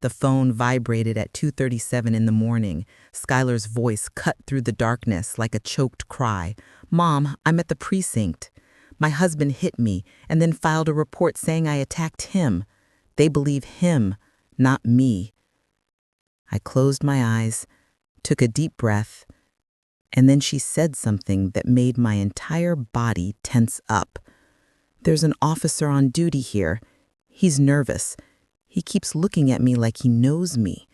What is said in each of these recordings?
The phone vibrated at 2:37 in the morning. Skylar's voice cut through the darkness like a choked cry. "Mom, I'm at the precinct. My husband hit me and then filed a report saying I attacked him. They believe him, not me." I closed my eyes, took a deep breath, and then she said something that made my entire body tense up. "There's an officer on duty here. He's nervous. He keeps looking at me like he knows me."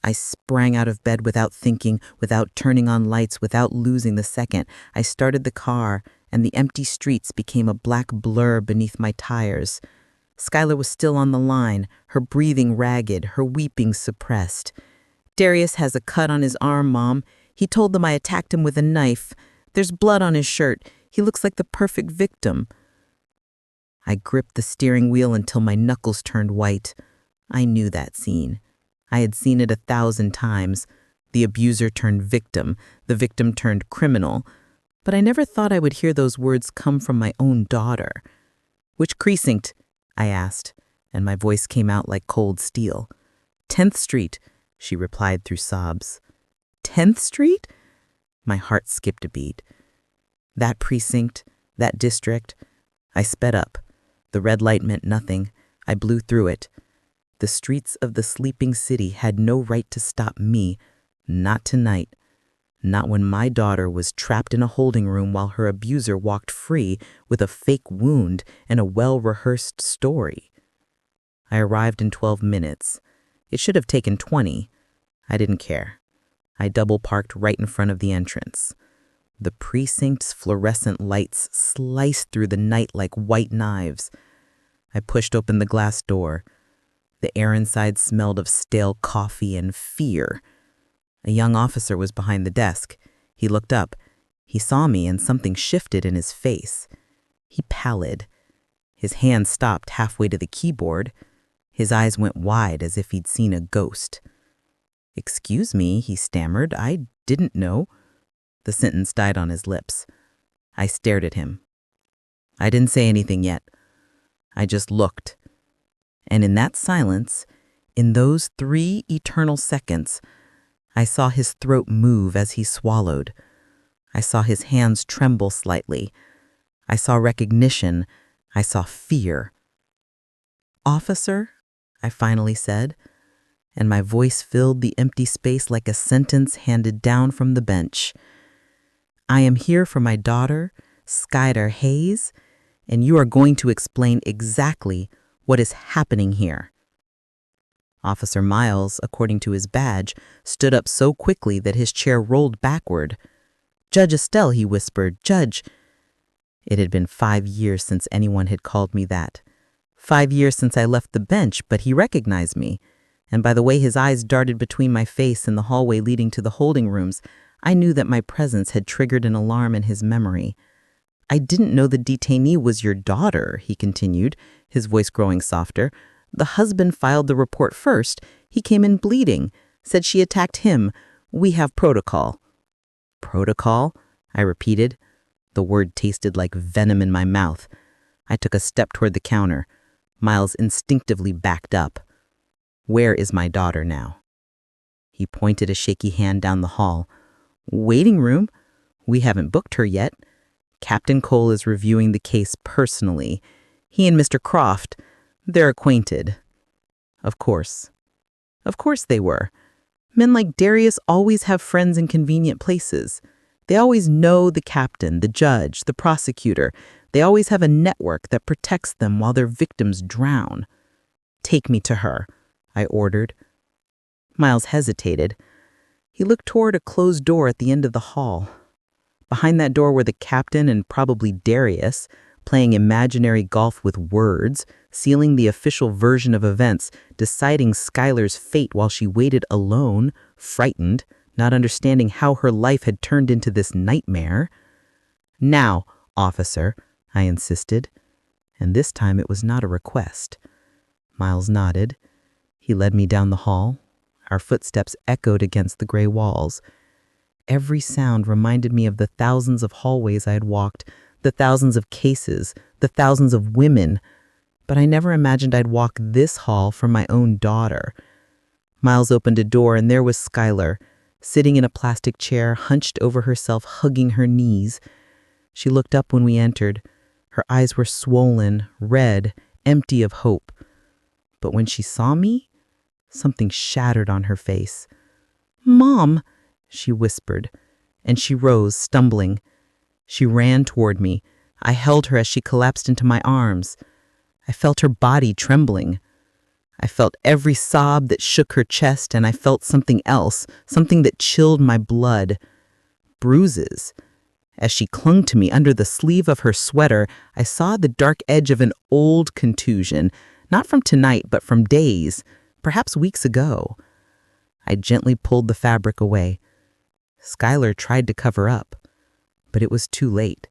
I sprang out of bed without thinking, without turning on lights, without losing the second. I started the car, and the empty streets became a black blur beneath my tires. Skylar was still on the line, her breathing ragged, her weeping suppressed. "Darius has a cut on his arm, Mom. He told them I attacked him with a knife. There's blood on his shirt. He looks like the perfect victim." I gripped the steering wheel until my knuckles turned white. I knew that scene. I had seen it 1,000 times. The abuser turned victim, the victim turned criminal. But I never thought I would hear those words come from my own daughter. "Which precinct?" I asked, and my voice came out like cold steel. "10th Street," she replied through sobs. "10th Street?" My heart skipped a beat. That precinct, that district. I sped up. The red light meant nothing. I blew through it. The streets of the sleeping city had no right to stop me. Not tonight. Not when my daughter was trapped in a holding room while her abuser walked free with a fake wound and a well-rehearsed story. I arrived in 12 minutes. It should have taken 20. I didn't care. I double-parked right in front of the entrance. The precinct's fluorescent lights sliced through the night like white knives. I pushed open the glass door. The air inside smelled of stale coffee and fear. A young officer was behind the desk. He looked up. He saw me and something shifted in his face. He pallid. His hand stopped halfway to the keyboard. His eyes went wide as if he'd seen a ghost. "Excuse me," he stammered. "I didn't know." The sentence died on his lips. I stared at him. I didn't say anything yet. I just looked. And in that silence, in those 3 eternal seconds, I saw his throat move as he swallowed. I saw his hands tremble slightly. I saw recognition. I saw fear. "Officer," I finally said, and my voice filled the empty space like a sentence handed down from the bench. "I am here for my daughter, Estelle Hayes, and you are going to explain exactly what is happening here." Officer Miles, according to his badge, stood up so quickly that his chair rolled backward. "Judge Estelle," he whispered, "Judge." It had been 5 years since anyone had called me that. 5 years since I left the bench, but he recognized me. And by the way his eyes darted between my face and the hallway leading to the holding rooms, I knew that my presence had triggered an alarm in his memory. "I didn't know the detainee was your daughter," he continued, his voice growing softer. "The husband filed the report first. He came in bleeding, said she attacked him. We have protocol." "Protocol?" I repeated. The word tasted like venom in my mouth. I took a step toward the counter. Miles instinctively backed up. "Where is my daughter now?" He pointed a shaky hand down the hall. "Waiting room. We haven't booked her yet. Captain Cole is reviewing the case personally. He and Mr. Croft, they're acquainted." Of course. Of course they were. Men like Darius always have friends in convenient places. They always know the captain, the judge, the prosecutor. They always have a network that protects them while their victims drown. "Take me to her," I ordered. Miles hesitated. He looked toward a closed door at the end of the hall. Behind that door were the captain and probably Darius, playing imaginary golf with words, sealing the official version of events, deciding Skylar's fate while she waited alone, frightened, not understanding how her life had turned into this nightmare. "Now, officer," I insisted, and this time it was not a request. Miles nodded. He led me down the hall. Our footsteps echoed against the gray walls. Every sound reminded me of the thousands of hallways I had walked, the thousands of cases, the thousands of women. but I never imagined I'd walk this hall for my own daughter. Miles opened a door, and there was Skylar, sitting in a plastic chair, hunched over herself, hugging her knees. She looked up when we entered. Her eyes were swollen, red, empty of hope. But when she saw me, something shattered on her face. "Mom," she whispered, and she rose, stumbling. She ran toward me. I held her as she collapsed into my arms. I felt her body trembling. I felt every sob that shook her chest, and I felt something else, something that chilled my blood. Bruises. As she clung to me under the sleeve of her sweater, I saw the dark edge of an old contusion, not from tonight, but from days, perhaps weeks ago. I gently pulled the fabric away. Skylar tried to cover up, but it was too late.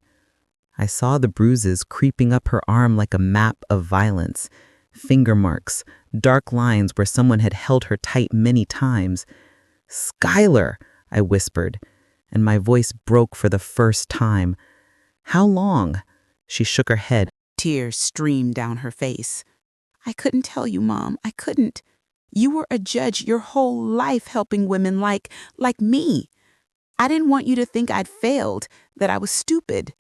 I saw the bruises creeping up her arm like a map of violence, finger marks, dark lines where someone had held her tight many times. "Skylar," I whispered, and my voice broke for the first time. "How long?" She shook her head. Tears streamed down her face. "I couldn't tell you, Mom. I couldn't. You were a judge your whole life helping women like me. I didn't want you to think I'd failed, that I was stupid,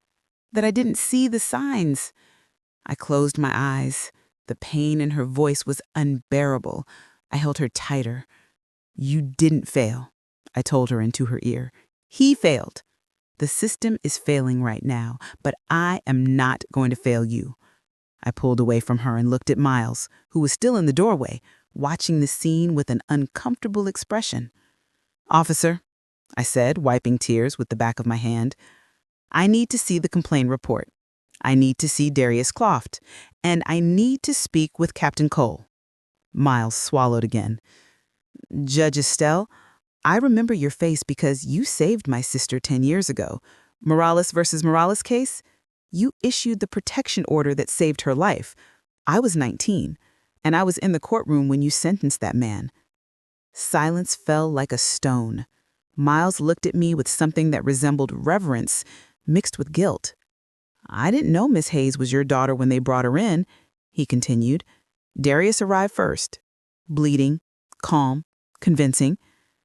that I didn't see the signs." I closed my eyes. The pain in her voice was unbearable. I held her tighter. "You didn't fail," I told her into her ear. "He failed. The system is failing right now, but I am not going to fail you." I pulled away from her and looked at Miles, who was still in the doorway, watching the scene with an uncomfortable expression. "Officer," I said, wiping tears with the back of my hand, "I need to see the complaint report. I need to see Darius Croft, and I need to speak with Captain Cole." Miles swallowed again. "Judge Estelle, I remember your face because you saved my sister 10 years ago. Morales versus Morales case? You issued the protection order that saved her life. I was 19, and I was in the courtroom when you sentenced that man." Silence fell like a stone. Miles looked at me with something that resembled reverence mixed with guilt. "I didn't know Miss Hayes was your daughter when they brought her in," he continued. "Darius arrived first, bleeding, calm, convincing,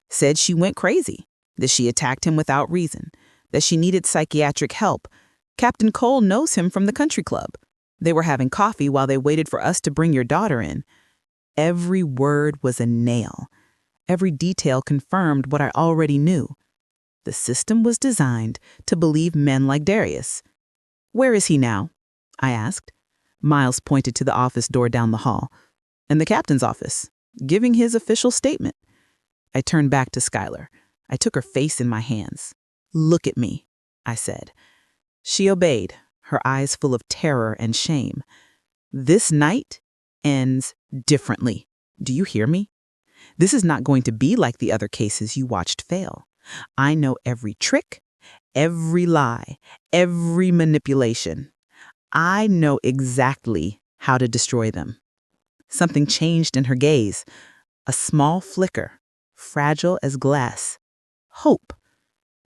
said she went crazy, that she attacked him without reason, that she needed psychiatric help. Captain Cole knows him from the country club. They were having coffee while they waited for us to bring your daughter in." Every word was a nail. Every detail confirmed what I already knew. The system was designed to believe men like Darius. "Where is he now?" I asked. Miles pointed to the office door down the hall. "In the captain's office, giving his official statement." I turned back to Skylar. I took her face in my hands. "Look at me," I said. She obeyed, her eyes full of terror and shame. "This night ends differently. Do you hear me? This is not going to be like the other cases you watched fail. I know every trick, every lie, every manipulation. I know exactly how to destroy them." Something changed in her gaze. A small flicker, fragile as glass. Hope.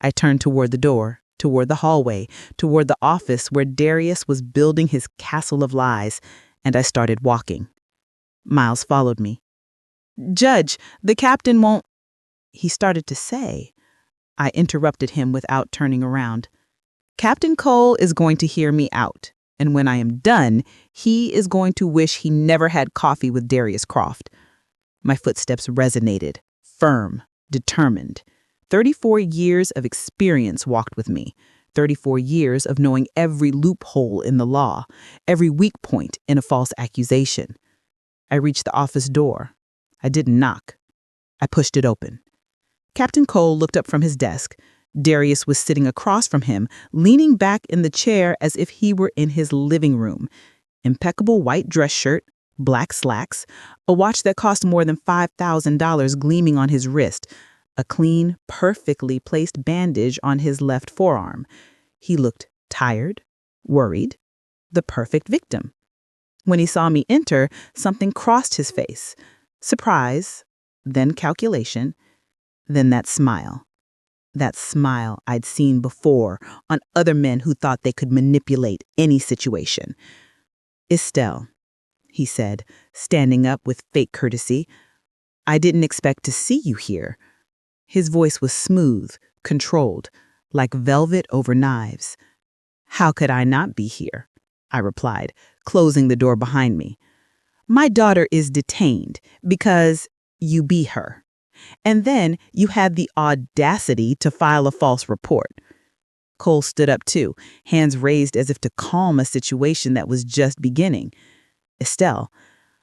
I turned toward the door, toward the hallway, toward the office where Darius was building his castle of lies, and I started walking. Miles followed me. "Judge, the captain won't—" he started to say. I interrupted him without turning around. "Captain Cole is going to hear me out, and when I am done, he is going to wish he never had coffee with Darius Croft." My footsteps resonated, firm, determined. 34 years of experience walked with me. 34 years of knowing every loophole in the law, every weak point in a false accusation. I reached the office door. I didn't knock. I pushed it open. Captain Cole looked up from his desk. Darius was sitting across from him, leaning back in the chair as if he were in his living room. Impeccable white dress shirt, black slacks, a watch that cost more than $5,000 gleaming on his wrist, a clean, perfectly placed bandage on his left forearm. He looked tired, worried, the perfect victim. When he saw me enter, something crossed his face. Surprise, then calculation, then that smile. That smile I'd seen before on other men who thought they could manipulate any situation. "Estelle, he said, standing up with fake courtesy. "I didn't expect to see you here." His voice was smooth, controlled, like velvet over knives. "How could I not be here?" I replied, closing the door behind me. "My daughter is detained because you beat her. And then you had the audacity to file a false report." Cole stood up too, hands raised as if to calm a situation that was just beginning. "Estelle,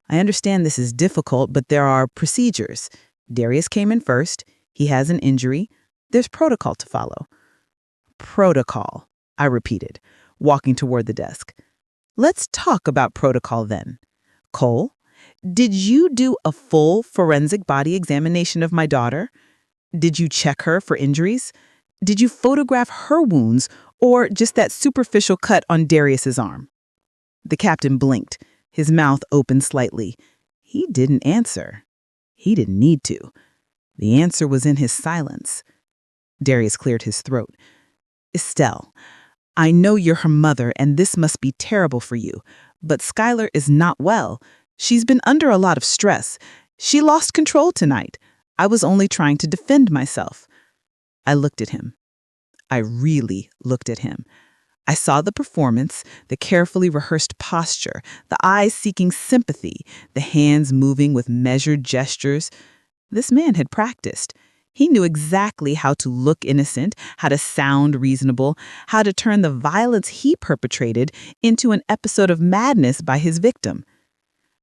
I understand this is difficult, but there are procedures. Darius came in first. He has an injury. There's protocol to follow." "Protocol," I repeated, walking toward the desk. "Let's talk about protocol then. Cole, did you do a full forensic body examination of my daughter? Did you check her for injuries? Did you photograph her wounds or just that superficial cut on Darius's arm?" The captain blinked, his mouth open slightly. He didn't answer. He didn't need to. The answer was in his silence. Darius cleared his throat. "Estelle, I know you're her mother and this must be terrible for you, but Skylar is not well. She's been under a lot of stress. She lost control tonight. I was only trying to defend myself." I looked at him. I really looked at him. I saw the performance, the carefully rehearsed posture, the eyes seeking sympathy, the hands moving with measured gestures. This man had practiced. He knew exactly how to look innocent, how to sound reasonable, how to turn the violence he perpetrated into an episode of madness by his victim.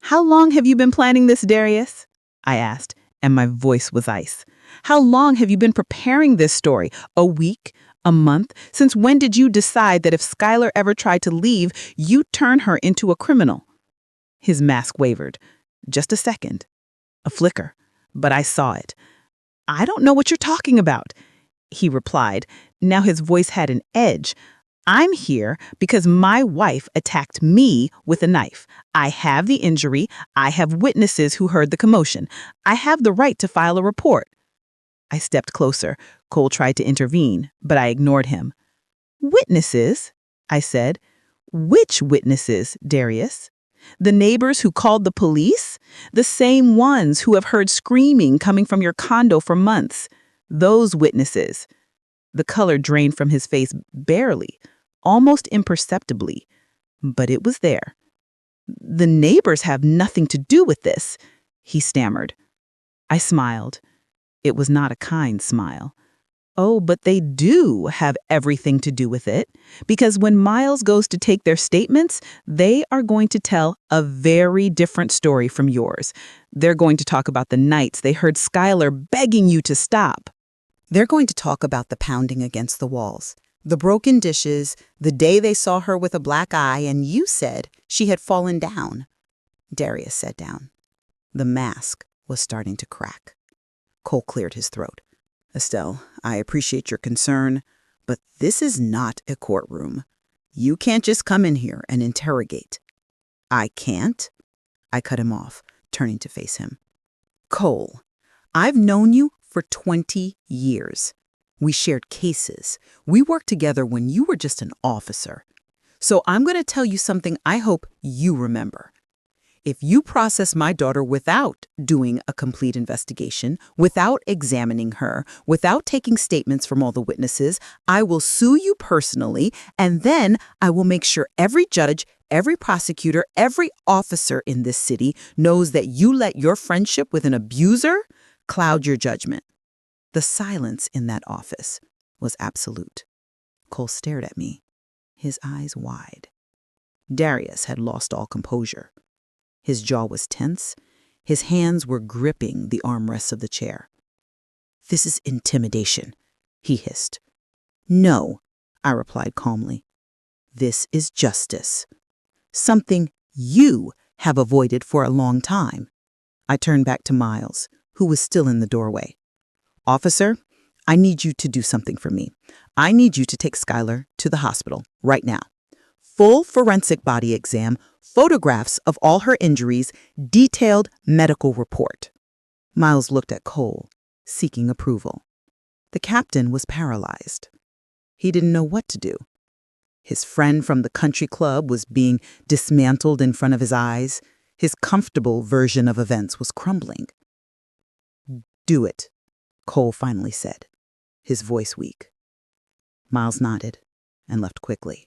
"How long have you been planning this, Darius?" I asked, and my voice was ice. "How long have you been preparing this story? A week? A month? Since when did you decide that if Skylar ever tried to leave, you'd turn her into a criminal?" His mask wavered. Just a second. A flicker. But I saw it. "I don't know what you're talking about," he replied. Now his voice had an edge. "I'm here because my wife attacked me with a knife. I have the injury. I have witnesses who heard the commotion. I have the right to file a report." I stepped closer. Cole tried to intervene, but I ignored him. "Witnesses?" I said. "Which witnesses, Darius? The neighbors who called the police? The same ones who have heard screaming coming from your condo for months. Those witnesses." The color drained from his face barely, almost imperceptibly, but it was there. "The neighbors have nothing to do with this," he stammered. I smiled. It was not a kind smile. "Oh, but they do have everything to do with it, because when Miles goes to take their statements, they are going to tell a very different story from yours. They're going to talk about the nights they heard Skylar begging you to stop. They're going to talk about the pounding against the walls, the broken dishes, the day they saw her with a black eye and you said she had fallen down." Darius sat down. The mask was starting to crack. Cole cleared his throat. "Estelle, I appreciate your concern, but this is not a courtroom. You can't just come in here and interrogate." "I can't?" I cut him off, turning to face him. "Cole, I've known you for 20 years. We shared cases. We worked together when you were just an officer. So I'm going to tell you something I hope you remember. If you process my daughter without doing a complete investigation, without examining her, without taking statements from all the witnesses, I will sue you personally, and then I will make sure every judge, every prosecutor, every officer in this city knows that you let your friendship with an abuser cloud your judgment." The silence in that office was absolute. Cole stared at me, his eyes wide. Darius had lost all composure. His jaw was tense. His hands were gripping the armrests of the chair. "This is intimidation," he hissed. "No," I replied calmly. "This is justice. Something you have avoided for a long time." I turned back to Miles, who was still in the doorway. "Officer, I need you to do something for me. I need you to take Skylar to the hospital right now. Full forensic body exam, photographs of all her injuries, detailed medical report." Miles looked at Cole, seeking approval. The captain was paralyzed. He didn't know what to do. His friend from the country club was being dismantled in front of his eyes. His comfortable version of events was crumbling. "Do it," Cole finally said, his voice weak. Miles nodded and left quickly.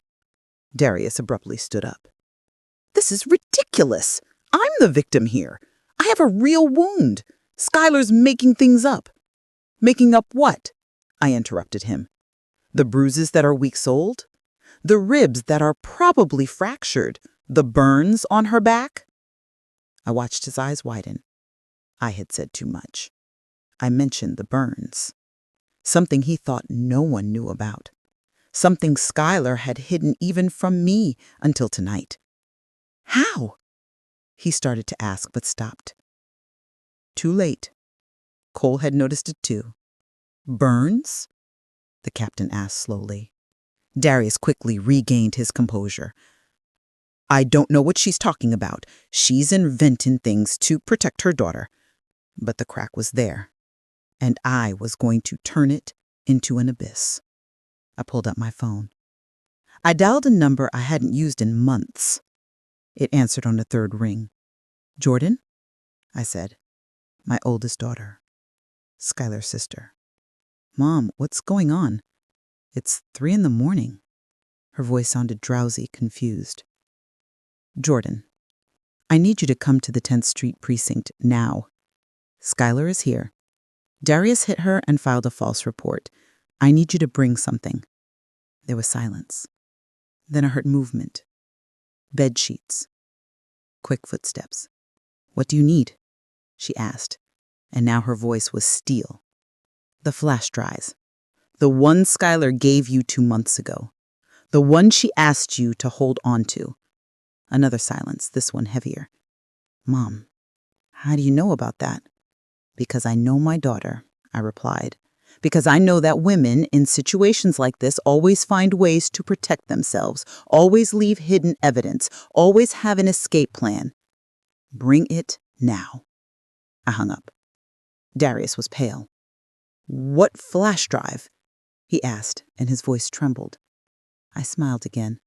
Darius abruptly stood up. "This is ridiculous. I'm the victim here. I have a real wound. Skylar's making things up." "Making up what?" I interrupted him. "The bruises that are weeks old? The ribs that are probably fractured? The burns on her back?" I watched his eyes widen. I had said too much. I mentioned the burns. Something he thought no one knew about. Something Skylar had hidden even from me until tonight. "How?" he started to ask, but stopped. Too late. Cole had noticed it too. "Burns?" the captain asked slowly. Darius quickly regained his composure. "I don't know what she's talking about. She's inventing things to protect her daughter." But the crack was there, and I was going to turn it into an abyss. I pulled up my phone. I dialed a number I hadn't used in months. It answered on the third ring. "Jordan?" I said. "My oldest daughter. Skylar's sister." "Mom, what's going on?" "It's 3 a.m. Her voice sounded drowsy, confused. "Jordan, I need you to come to the 10th Street precinct now. Skylar is here. Darius hit her and filed a false report. I need you to bring something." There was silence. Then I heard movement. Bed sheets. Quick footsteps. "What do you need?" she asked, and now her voice was steel. "The flash drives. The one Skylar gave you 2 months ago. The one she asked you to hold on to." Another silence, this one heavier. "Mom, how do you know about that?" "Because I know my daughter," I replied. "Because I know that women in situations like this always find ways to protect themselves, always leave hidden evidence, always have an escape plan. Bring it now." I hung up. Darius was pale. "What flash drive?" he asked, and his voice trembled. I smiled again.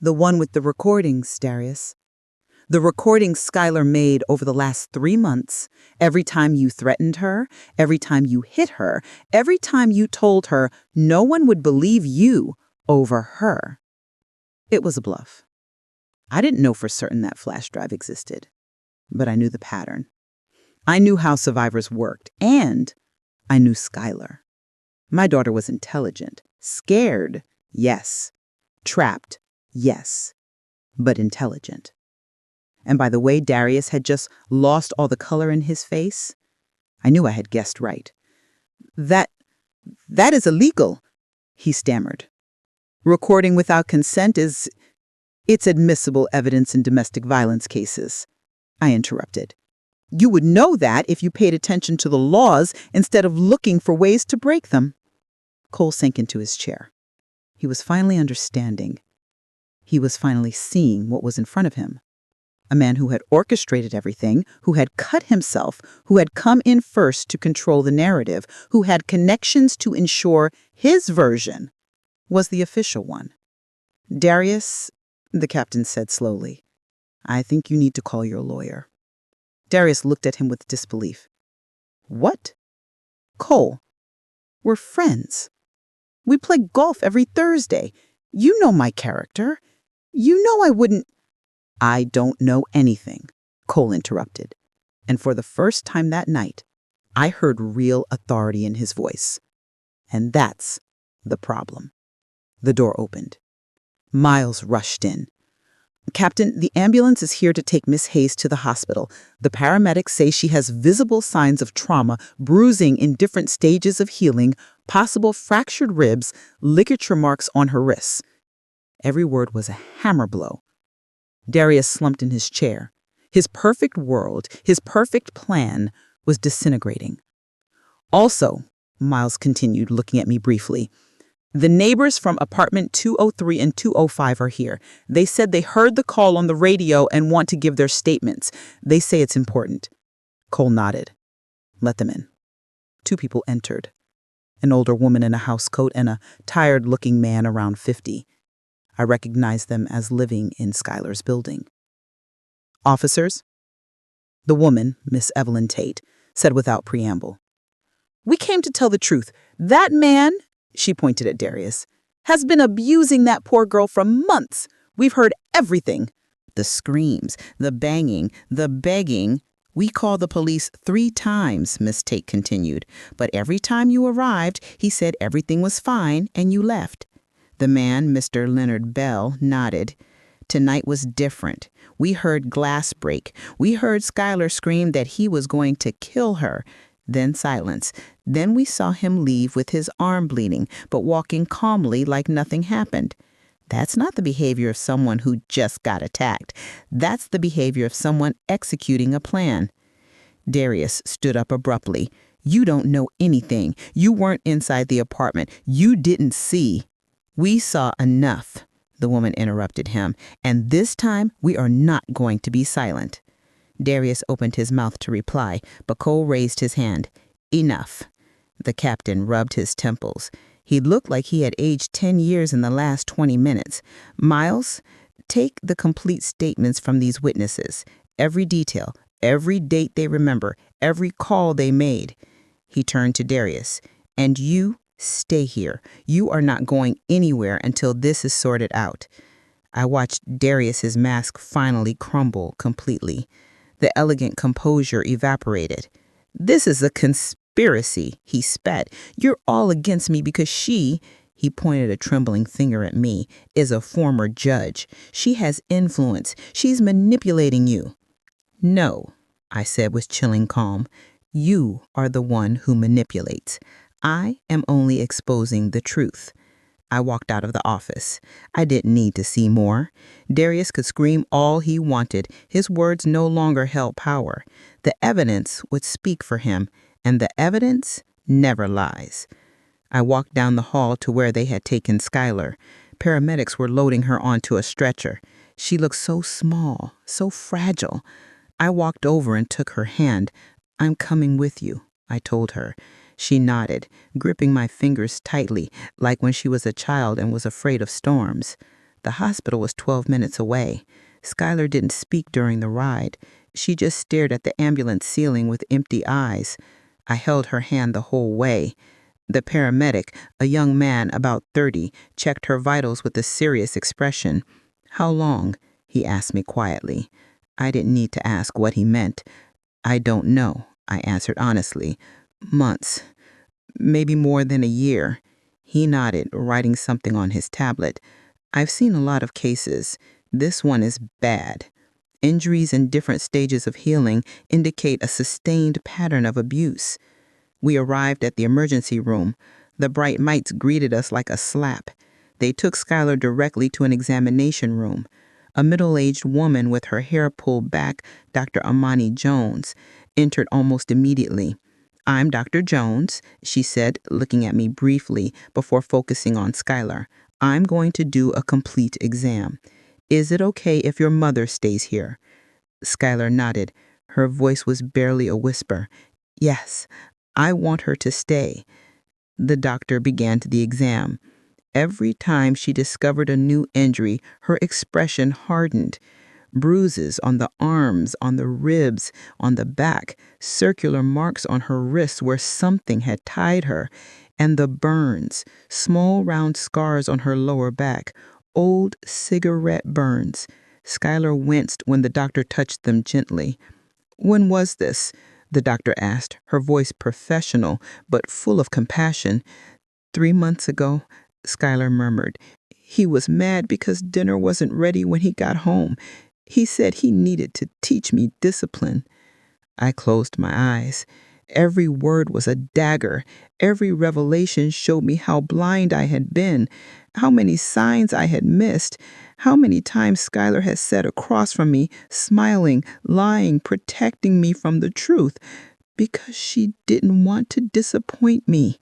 "The one with the recordings, Darius. The recordings Skylar made over the last 3 months, every time you threatened her, every time you hit her, every time you told her no one would believe you over her." It was a bluff. I didn't know for certain that flash drive existed, but I knew the pattern. I knew how survivors worked, and I knew Skylar. My daughter was intelligent, scared, yes, trapped, yes, but intelligent. And by the way Darius had just lost all the color in his face, I knew I had guessed right. That is illegal," he stammered. "Recording without consent it's admissible evidence in domestic violence cases," I interrupted. "You would know that if you paid attention to the laws instead of looking for ways to break them." Cole sank into his chair. He was finally understanding. He was finally seeing what was in front of him. A man who had orchestrated everything, who had cut himself, who had come in first to control the narrative, who had connections to ensure his version was the official one. "Darius," the captain said slowly, "I think you need to call your lawyer." Darius looked at him with disbelief. "What?" "Cole, we're friends. We play golf every Thursday. You know my character. You know I wouldn't—" "I don't know anything," Cole interrupted. And for the first time that night, I heard real authority in his voice. And that's the problem. The door opened. Miles rushed in. "Captain, the ambulance is here to take Miss Hayes to the hospital. The paramedics say she has visible signs of trauma, bruising in different stages of healing, possible fractured ribs, ligature marks on her wrists." Every word was a hammer blow. Darius slumped in his chair. His perfect world, his perfect plan was disintegrating. "Also," Miles continued, looking at me briefly, "the neighbors from apartment 203 and 205 are here. They said they heard the call on the radio and want to give their statements. They say it's important." Cole nodded. "Let them in." 2 people entered. An older woman in a housecoat and a tired-looking man around 50. I recognized them as living in Skylar's building. "Officers," The woman, Miss Evelyn Tate, said without preamble. "We came to tell the truth. That man," she pointed at Darius, "has been abusing that poor girl for months. We've heard everything." The screams, the banging, the begging. "We called the police 3 times, Miss Tate continued, but every time you arrived, he said everything was fine and you left." The man, Mr. Leonard Bell, nodded. "Tonight was different. We heard glass break. We heard Schuyler scream that he was going to kill her. Then silence. Then we saw him leave with his arm bleeding, but walking calmly like nothing happened. That's not the behavior of someone who just got attacked. That's the behavior of someone executing a plan." Darius stood up abruptly. "You don't know anything. You weren't inside the apartment. You didn't see." "We saw enough," the woman interrupted him, "and this time we are not going to be silent." Darius opened his mouth to reply, but Cole raised his hand. "Enough." The captain rubbed his temples. He looked like he had aged 10 years in the last 20 minutes. "Miles, take the complete statements from these witnesses. Every detail, every date they remember, every call they made." He turned to Darius. "And you, stay here. You are not going anywhere until this is sorted out." I watched Darius's mask finally crumble completely. The elegant composure evaporated. "This is a conspiracy," he spat. "You're all against me because she," he pointed a trembling finger at me, "is a former judge. She has influence. She's manipulating you." "No," I said with chilling calm. "You are the one who manipulates. I am only exposing the truth." I walked out of the office. I didn't need to see more. Darius could scream all he wanted. His words no longer held power. The evidence would speak for him, and the evidence never lies. I walked down the hall to where they had taken Schuyler. Paramedics were loading her onto a stretcher. She looked so small, so fragile. I walked over and took her hand. "I'm coming with you," I told her. She nodded, gripping my fingers tightly, like when she was a child and was afraid of storms. The hospital was 12 minutes away. Schuyler didn't speak during the ride. She just stared at the ambulance ceiling with empty eyes. I held her hand the whole way. The paramedic, a young man about 30, checked her vitals with a serious expression. "How long?" he asked me quietly. I didn't need to ask what he meant. "I don't know," I answered honestly. "Months. Maybe more than a year." He nodded, writing something on his tablet. "I've seen a lot of cases. This one is bad. Injuries in different stages of healing indicate a sustained pattern of abuse." We arrived at the emergency room. The bright lights greeted us like a slap. They took Schuyler directly to an examination room. A middle-aged woman with her hair pulled back, Dr. Amani Jones, entered almost immediately. "I'm Dr. Jones," she said, looking at me briefly before focusing on Schuyler. "I'm going to do a complete exam. Is it okay if your mother stays here?" Schuyler nodded. Her voice was barely a whisper. "Yes, I want her to stay." The doctor began the exam. Every time she discovered a new injury, her expression hardened. Bruises on the arms, on the ribs, on the back, circular marks on her wrists where something had tied her, and the burns, small round scars on her lower back, old cigarette burns. Schuyler winced when the doctor touched them gently. "When was this?" the doctor asked, her voice professional but full of compassion. 3 months ago," Schuyler murmured. "He was mad because dinner wasn't ready when he got home. He said he needed to teach me discipline." I closed my eyes. Every word was a dagger. Every revelation showed me how blind I had been, how many signs I had missed, how many times Schuyler had sat across from me, smiling, lying, protecting me from the truth, because she didn't want to disappoint me.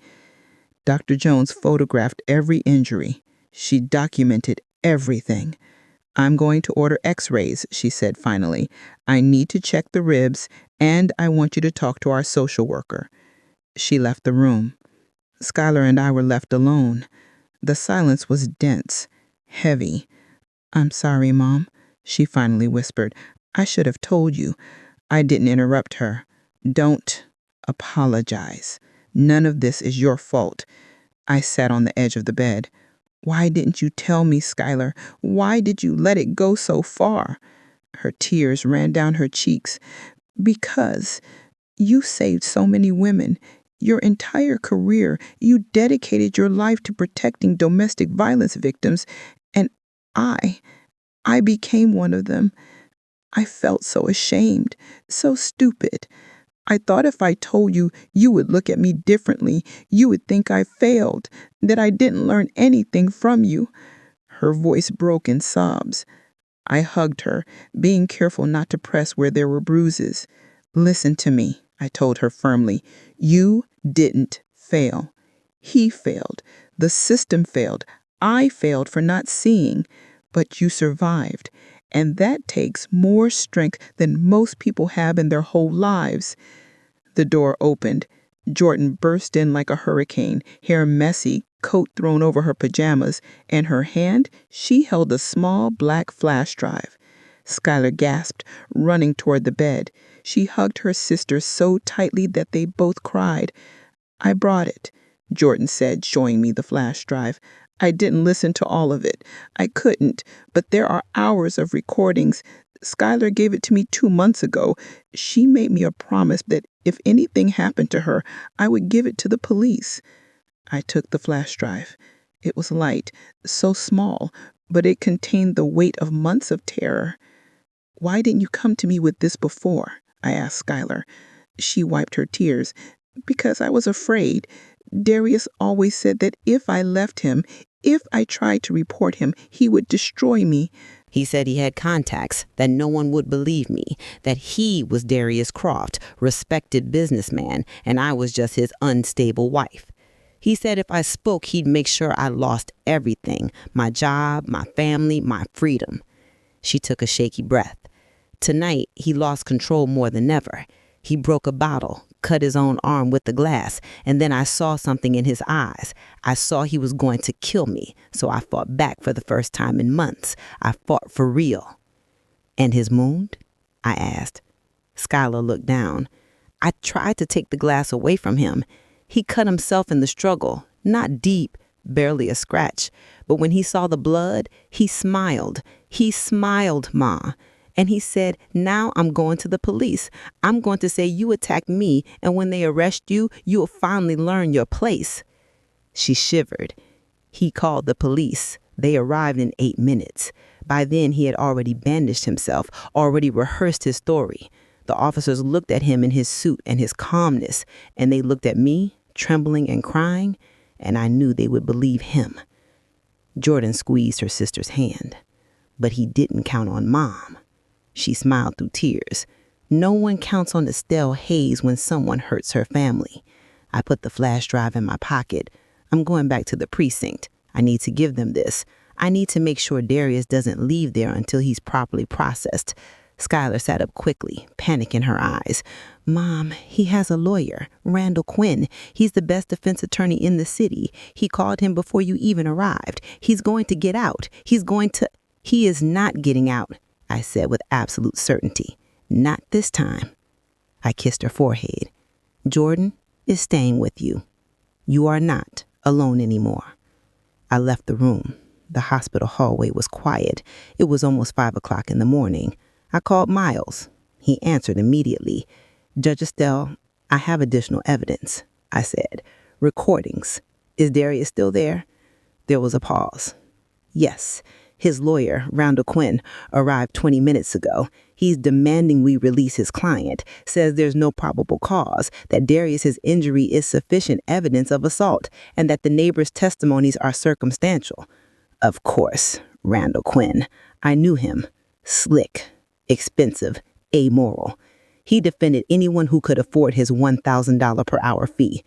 Dr. Jones photographed every injury. She documented everything. "I'm going to order x-rays," she said finally. "I need to check the ribs, and I want you to talk to our social worker." She left the room. Schuyler and I were left alone. The silence was dense, heavy. "I'm sorry, Mom," she finally whispered. "I should have told you. I didn't interrupt her. Don't apologize. None of this is your fault. I sat on the edge of the bed. Why didn't you tell me, Skylar? Why did you let it go so far? Her tears ran down her cheeks. Because you saved so many women. Your entire career, you dedicated your life to protecting domestic violence victims, and I became one of them. I felt so ashamed, so stupid. I thought if I told you, you would look at me differently. You would think I failed, that I didn't learn anything from you. Her voice broke in sobs. I hugged her, being careful not to press where there were bruises. Listen to me, I told her firmly. You didn't fail. He failed. The system failed. I failed for not seeing. But you survived. And that takes more strength than most people have in their whole lives. The door opened. Jordan burst in like a hurricane, hair messy, coat thrown over her pajamas. In her hand, she held a small black flash drive. Skylar gasped, running toward the bed. She hugged her sister so tightly that they both cried. I brought it, Jordan said, showing me the flash drive. I didn't listen to all of it. I couldn't, but there are hours of recordings. Skylar gave it to me 2 months ago. She made me a promise that if anything happened to her, I would give it to the police. I took the flash drive. It was light, so small, but it contained the weight of months of terror. Why didn't you come to me with this before? I asked Skylar. She wiped her tears. Because I was afraid. Darius always said that if I left him, if I tried to report him, he would destroy me. He said he had contacts, that no one would believe me, that he was Darius Croft, respected businessman, and I was just his unstable wife. He said if I spoke, he'd make sure I lost everything, my job, my family, my freedom. She took a shaky breath. Tonight, he lost control more than ever. He broke a bottle, cut his own arm with the glass, and then I saw something in his eyes. I saw he was going to kill me, so I fought back for the first time in months. I fought for real. And his wound? I asked. Skylar looked down. I tried to take the glass away from him. He cut himself in the struggle, not deep, barely a scratch. But when he saw the blood, he smiled. He smiled, Ma. And he said, now I'm going to the police. I'm going to say you attacked me, and when they arrest you, you'll finally learn your place. She shivered. He called the police. They arrived in 8 minutes. By then, he had already bandaged himself, already rehearsed his story. The officers looked at him in his suit and his calmness, and they looked at me, trembling and crying, and I knew they would believe him. Jordan squeezed her sister's hand, but he didn't count on Mom. She smiled through tears. No one counts on Estelle Hayes when someone hurts her family. I put the flash drive in my pocket. I'm going back to the precinct. I need to give them this. I need to make sure Darius doesn't leave there until he's properly processed. Skylar sat up quickly, panic in her eyes. Mom, he has a lawyer, Randall Quinn. He's the best defense attorney in the city. He called him before you even arrived. He's going to get out. He is not getting out, I said with absolute certainty. Not this time. I kissed her forehead. Jordan is staying with you. You are not alone anymore. I left the room. The hospital hallway was quiet. It was almost 5 o'clock in the morning. I called Miles. He answered immediately. Judge Estelle, I have additional evidence, I said. Recordings. Is Darius still there? There was a pause. Yes. His lawyer, Randall Quinn, arrived 20 minutes ago. He's demanding we release his client, says there's no probable cause, that Darius's injury is sufficient evidence of assault, and that the neighbors' testimonies are circumstantial. Of course, Randall Quinn. I knew him. Slick, expensive, amoral. He defended anyone who could afford his $1,000 per hour fee.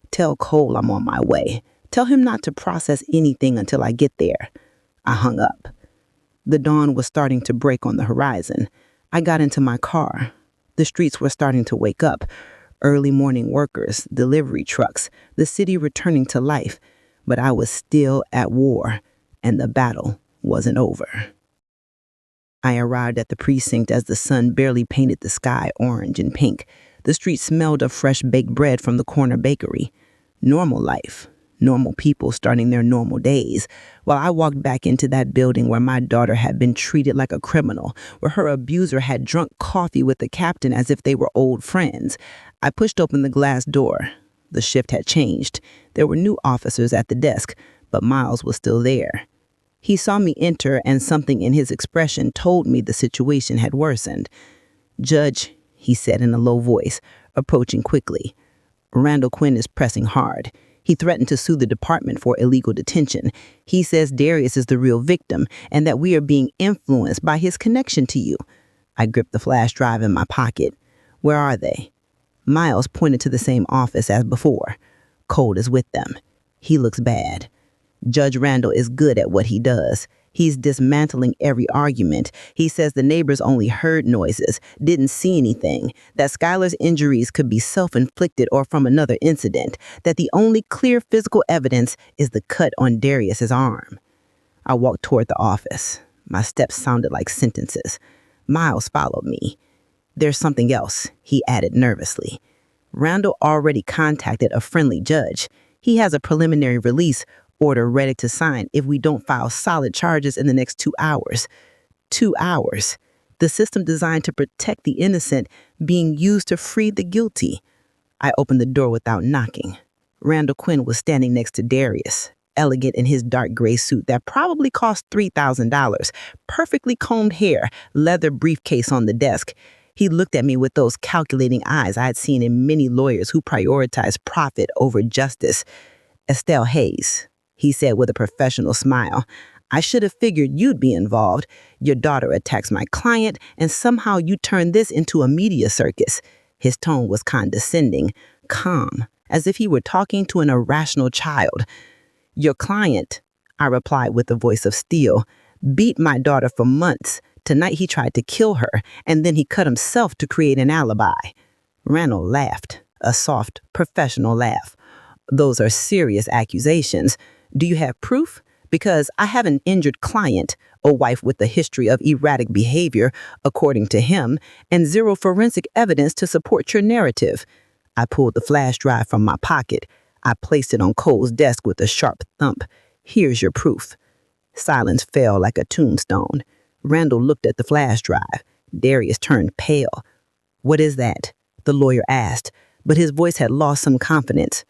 Tell Cole I'm on my way. Tell him not to process anything until I get there. I hung up. The dawn was starting to break on the horizon. I got into my car. The streets were starting to wake up. Early morning workers, delivery trucks, the city returning to life. But I was still at war, and the battle wasn't over. I arrived at the precinct as the sun barely painted the sky orange and pink. The street smelled of fresh baked bread from the corner bakery. Normal life. Normal people starting their normal days, while I walked back into that building where my daughter had been treated like a criminal, where her abuser had drunk coffee with the captain as if they were old friends. I pushed open the glass door. The shift had changed. There were new officers at the desk, but Miles was still there. He saw me enter, and something in his expression told me the situation had worsened. "Judge," he said in a low voice, approaching quickly, "Randall Quinn is pressing hard. He threatened to sue the department for illegal detention. He says Darius is the real victim and that we are being influenced by his connection to you." I gripped the flash drive in my pocket. "Where are they?" Miles pointed to the same office as before. "Cold is with them. He looks bad. Judge Randall is good at what he does. He's dismantling every argument. He says the neighbors only heard noises, didn't see anything, that Skylar's injuries could be self-inflicted or from another incident, that the only clear physical evidence is the cut on Darius's arm. I walked toward the office. My steps sounded like sentences. Miles followed me. "There's something else," he added nervously. "Randall already contacted a friendly judge. He has a preliminary release order ready to sign if we don't file solid charges in the next 2 hours. 2 hours. The system designed to protect the innocent being used to free the guilty." I opened the door without knocking. Randall Quinn was standing next to Darius, elegant in his dark gray suit that probably cost $3,000, perfectly combed hair, leather briefcase on the desk. He looked at me with those calculating eyes I had seen in many lawyers who prioritize profit over justice. "Estelle Hayes," he said with a professional smile, "I should have figured you'd be involved. Your daughter attacks my client, and somehow you turn this into a media circus." His tone was condescending, calm, as if he were talking to an irrational child. "Your client," I replied with a voice of steel, "beat my daughter for months. Tonight he tried to kill her, and then he cut himself to create an alibi." Randall laughed, a soft, professional laugh. "Those are serious accusations. Do you have proof? Because I have an injured client, a wife with a history of erratic behavior, according to him, and zero forensic evidence to support your narrative." I pulled the flash drive from my pocket. I placed it on Cole's desk with a sharp thump. "Here's your proof." Silence fell like a tombstone. Randall looked at the flash drive. Darius turned pale. "What is that?" the lawyer asked, but his voice had lost some confidence.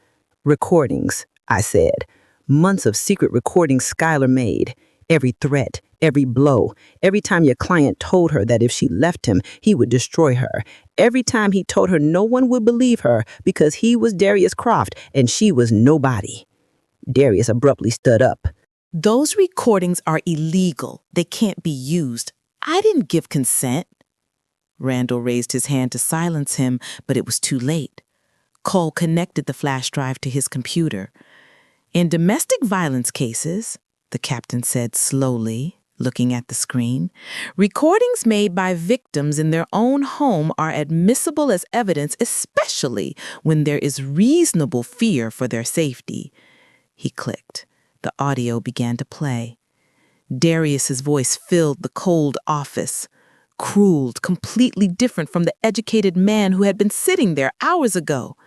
"Recordings," I said. "Months of secret recordings Skylar made. Every threat, every blow, every time your client told her that if she left him, he would destroy her. Every time he told her no one would believe her because he was Darius Croft and she was nobody." Darius abruptly stood up. "Those recordings are illegal. They can't be used. I didn't give consent." Randall raised his hand to silence him, but it was too late. Cole connected the flash drive to his computer. "In domestic violence cases," the captain said slowly, looking at the screen, "recordings made by victims in their own home are admissible as evidence, especially when there is reasonable fear for their safety." He clicked. The audio began to play. Darius's voice filled the cold office, cruel, completely different from the educated man who had been sitting there hours ago.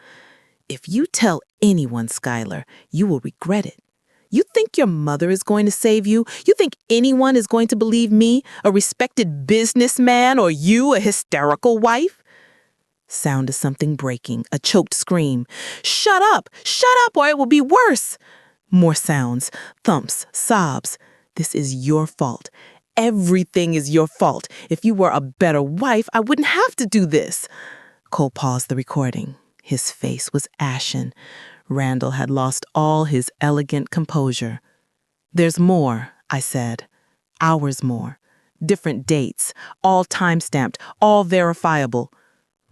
"If you tell anyone, Skylar, you will regret it. You think your mother is going to save you? You think anyone is going to believe me, a respected businessman, or you, a hysterical wife?" Sound of something breaking, a choked scream. Shut up, or it will be worse." More sounds, thumps, sobs. "This is your fault. Everything is your fault. If you were a better wife, I wouldn't have to do this." Cole paused the recording. His face was ashen. Randall had lost all his elegant composure. "There's more," I said. "Hours more. Different dates, all time-stamped, all verifiable."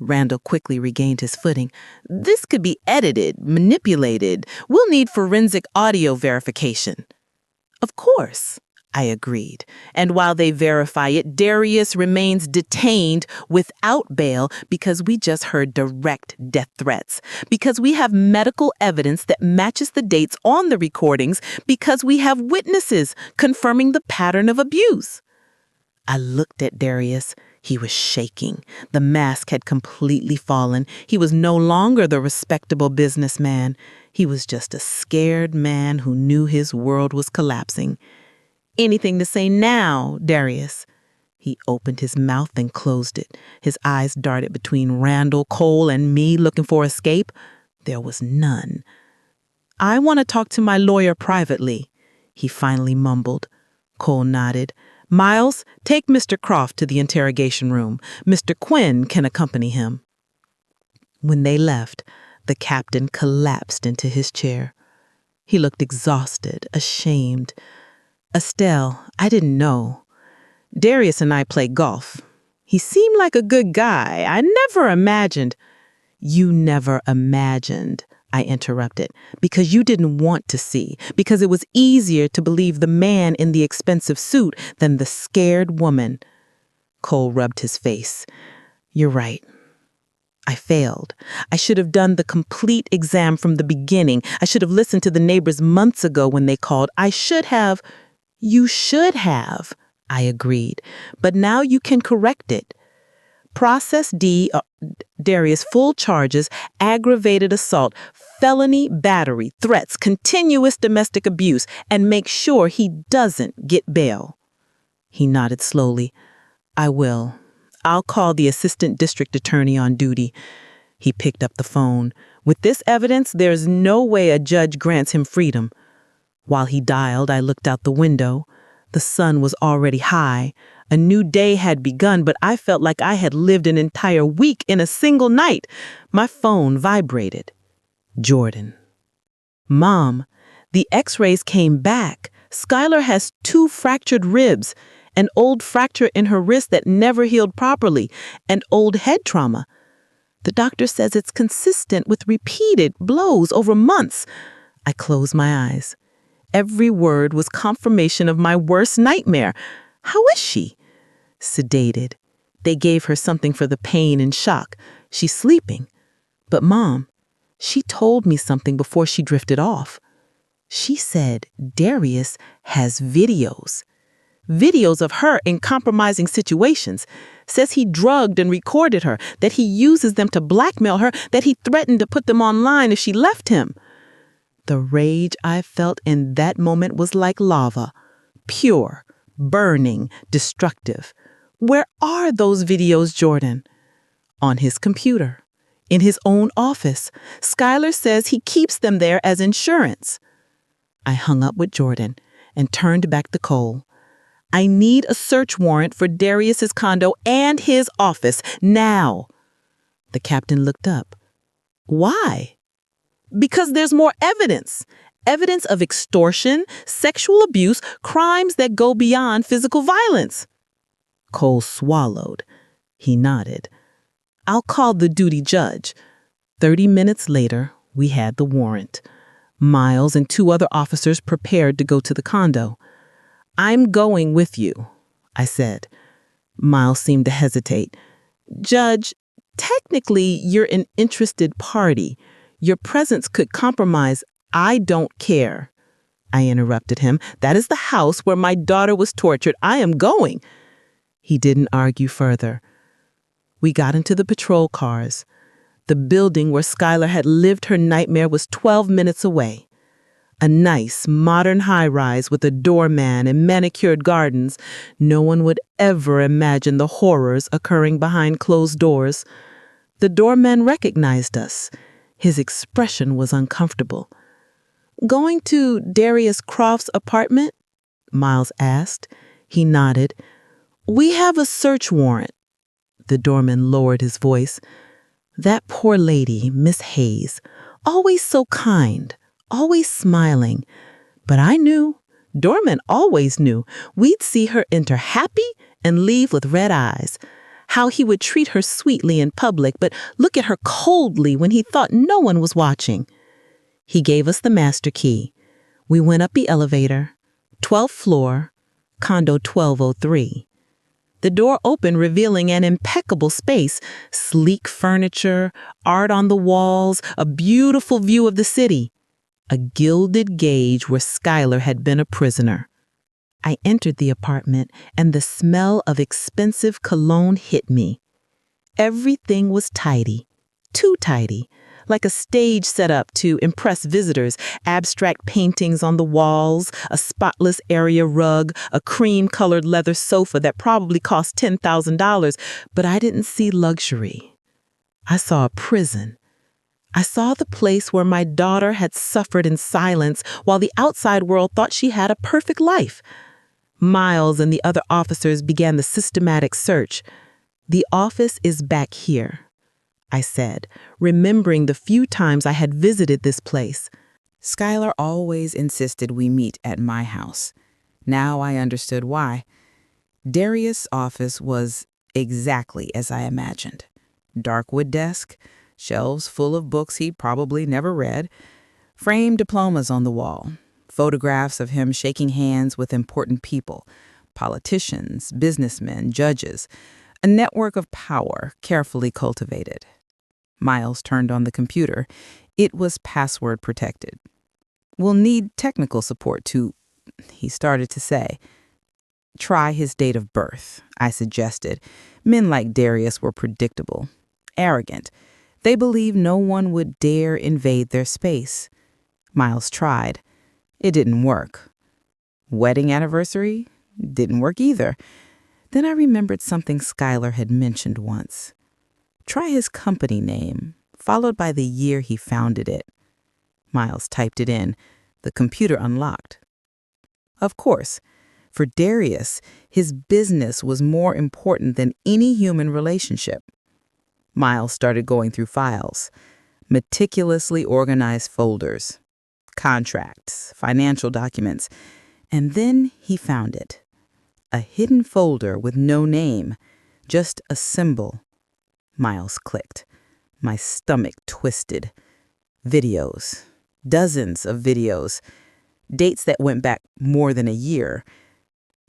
Randall quickly regained his footing. "This could be edited, manipulated. We'll need forensic audio verification." "Of course," I agreed. "And while they verify it, Darius remains detained without bail because we just heard direct death threats, because we have medical evidence that matches the dates on the recordings, because we have witnesses confirming the pattern of abuse." I looked at Darius. He was shaking. The mask had completely fallen. He was no longer the respectable businessman. He was just a scared man who knew his world was collapsing. "Anything to say now, Darius?" He opened his mouth and closed it. His eyes darted between Randall, Cole, and me looking for escape. There was none. "I want to talk to my lawyer privately," he finally mumbled. Cole nodded. "Miles, take Mr. Croft to the interrogation room. Mr. Quinn can accompany him." When they left, the captain collapsed into his chair. He looked exhausted, ashamed. "Estelle, I didn't know. Darius and I play golf. He seemed like a good guy. I never imagined—" "You never imagined," I interrupted, "because you didn't want to see, because it was easier to believe the man in the expensive suit than the scared woman." Cole rubbed his face. "You're right. I failed. I should have done the complete exam from the beginning. I should have listened to the neighbors months ago when they called. I should have—" "You should have," I agreed, "but now you can correct it. Process Darius full charges, aggravated assault, felony battery, threats, continuous domestic abuse, and make sure he doesn't get bail." He nodded slowly. "I will. I'll call the assistant district attorney on duty." He picked up the phone. "With this evidence, there's no way a judge grants him freedom." While he dialed, I looked out the window. The sun was already high. A new day had begun, but I felt like I had lived an entire week in a single night. My phone vibrated. Jordan. "Mom, the x-rays came back. Skylar has 2 fractured ribs, an old fracture in her wrist that never healed properly, and old head trauma. The doctor says it's consistent with repeated blows over months." I closed my eyes. Every word was confirmation of my worst nightmare. "How is she?" "Sedated. They gave her something for the pain and shock. She's sleeping." "But Mom, she told me something before she drifted off. She said Darius has videos. Videos of her in compromising situations. Says he drugged and recorded her, that he uses them to blackmail her, that he threatened to put them online if she left him." The rage I felt in that moment was like lava. Pure, burning, destructive. "Where are those videos, Jordan?" "On his computer. In his own office. Skylar says he keeps them there as insurance." I hung up with Jordan and turned back to Cole. "I need a search warrant for Darius's condo and his office, now." The captain looked up. "Why?" "Because there's more evidence. Evidence of extortion, sexual abuse, crimes that go beyond physical violence." Cole swallowed. He nodded. "I'll call the duty judge." 30 minutes later, we had the warrant. Miles and 2 other officers prepared to go to the condo. "I'm going with you," I said. Miles seemed to hesitate. "Judge, technically you're an interested party. Your presence could compromise—" "I don't care," I interrupted him. "That is the house where my daughter was tortured. I am going." He didn't argue further. We got into the patrol cars. The building where Skylar had lived her nightmare was 12 minutes away. A nice, modern high-rise with a doorman and manicured gardens. No one would ever imagine the horrors occurring behind closed doors. The doorman recognized us. His expression was uncomfortable. "Going to Darius Croft's apartment?" Miles asked. He nodded. "We have a search warrant." The doorman lowered his voice. "That poor lady, Miss Hayes, always so kind, always smiling. But I knew, doorman always knew, we'd see her enter happy and leave with red eyes. How he would treat her sweetly in public, but look at her coldly when he thought no one was watching." He gave us the master key. We went up the elevator, 12th floor, condo 1203. The door opened, revealing an impeccable space, sleek furniture, art on the walls, a beautiful view of the city. A gilded cage where Skylar had been a prisoner. I entered the apartment, and the smell of expensive cologne hit me. Everything was tidy, too tidy, like a stage set up to impress visitors, abstract paintings on the walls, a spotless area rug, a cream-colored leather sofa that probably cost $10,000, but I didn't see luxury. I saw a prison. I saw the place where my daughter had suffered in silence while the outside world thought she had a perfect life. Miles and the other officers began the systematic search. "The office is back here," I said, remembering the few times I had visited this place. Skylar always insisted we meet at my house. Now I understood why. Darius' office was exactly as I imagined. Dark wood desk, shelves full of books he'd probably never read, framed diplomas on the wall, photographs of him shaking hands with important people, politicians, businessmen, judges, a network of power carefully cultivated. Miles turned on the computer. It was password protected. "We'll need technical support to," he started to say. "Try his date of birth," I suggested. Men like Darius were predictable, arrogant. They believed no one would dare invade their space. Miles tried. It didn't work. Wedding anniversary? Didn't work either. Then I remembered something Skylar had mentioned once. Try his company name, followed by the year he founded it. Miles typed it in. The computer unlocked. Of course, for Darius, his business was more important than any human relationship. Miles started going through files, meticulously organized folders, contracts, financial documents, and then he found it. A hidden folder with no name, just a symbol. Miles clicked. My stomach twisted. Videos. Dozens of videos. Dates that went back more than a year.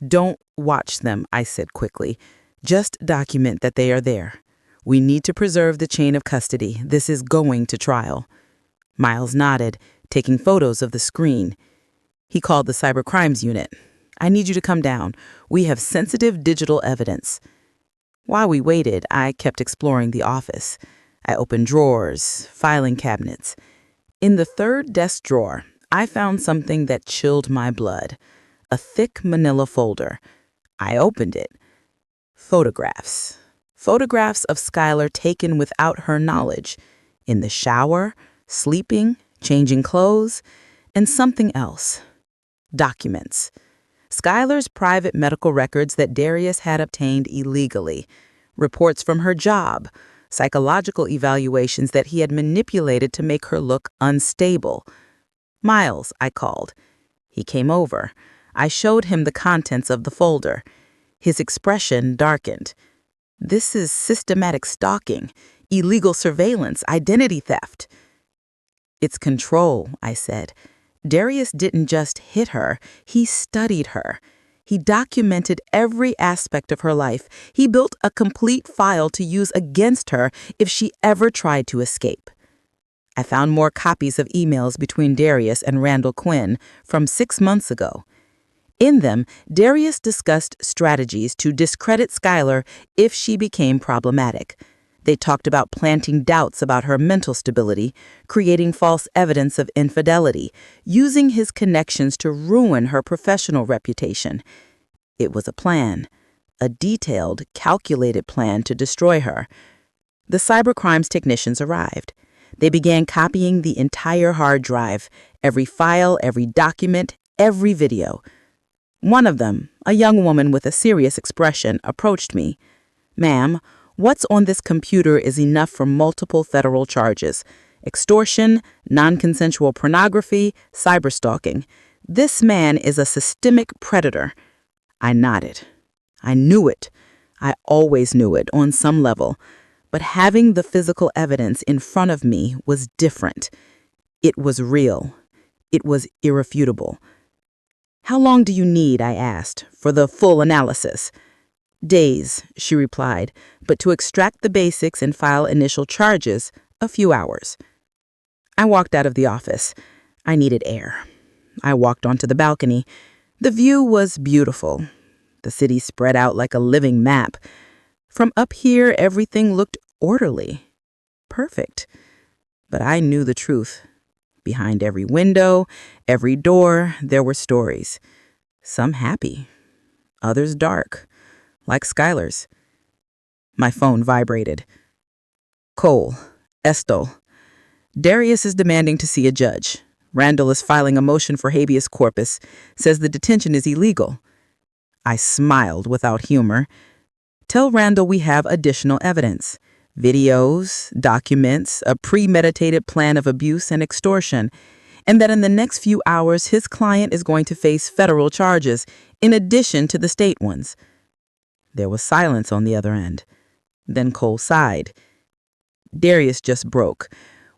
"Don't watch them," I said quickly. "Just document that they are there. We need to preserve the chain of custody. This is going to trial." Miles nodded, taking photos of the screen. He called the cybercrimes unit. "I need you to come down. We have sensitive digital evidence." While we waited, I kept exploring the office. I opened drawers, filing cabinets. In the third desk drawer, I found something that chilled my blood. A thick manila folder. I opened it. Photographs. Photographs of Skylar taken without her knowledge. In the shower, sleeping, changing clothes, and something else. Documents. Skylar's private medical records that Darius had obtained illegally. Reports from her job. Psychological evaluations that he had manipulated to make her look unstable. "Miles," I called. He came over. I showed him the contents of the folder. His expression darkened. "This is systematic stalking, illegal surveillance, identity theft." "It's control," I said. "Darius didn't just hit her, he studied her. He documented every aspect of her life. He built a complete file to use against her if she ever tried to escape." I found more copies of emails between Darius and Randall Quinn from 6 months ago. In them, Darius discussed strategies to discredit Skylar if she became problematic. They talked about planting doubts about her mental stability, creating false evidence of infidelity, using his connections to ruin her professional reputation. It was a plan, a detailed, calculated plan to destroy her. The cybercrimes technicians arrived. They began copying the entire hard drive, every file, every document, every video. One of them, a young woman with a serious expression, approached me. "Ma'am, what's on this computer is enough for multiple federal charges: extortion, non-consensual pornography, cyberstalking. This man is a systemic predator." I nodded. I knew it. I always knew it on some level. But having the physical evidence in front of me was different. It was real. It was irrefutable. "How long do you need," I asked, "for the full analysis?" "Days," she replied, "but to extract the basics and file initial charges, a few hours." I walked out of the office. I needed air. I walked onto the balcony. The view was beautiful. The city spread out like a living map. From up here, everything looked orderly, perfect. But I knew the truth. Behind every window, every door, there were stories. Some happy, others dark, like Skylar's. My phone vibrated. Cole, Estelle. Darius is demanding to see a judge. Randall is filing a motion for habeas corpus, says the detention is illegal. I smiled without humor. Tell Randall we have additional evidence. Videos, documents, a premeditated plan of abuse and extortion, and that in the next few hours his client is going to face federal charges in addition to the state ones. There was silence on the other end. Then Cole sighed. Darius just broke.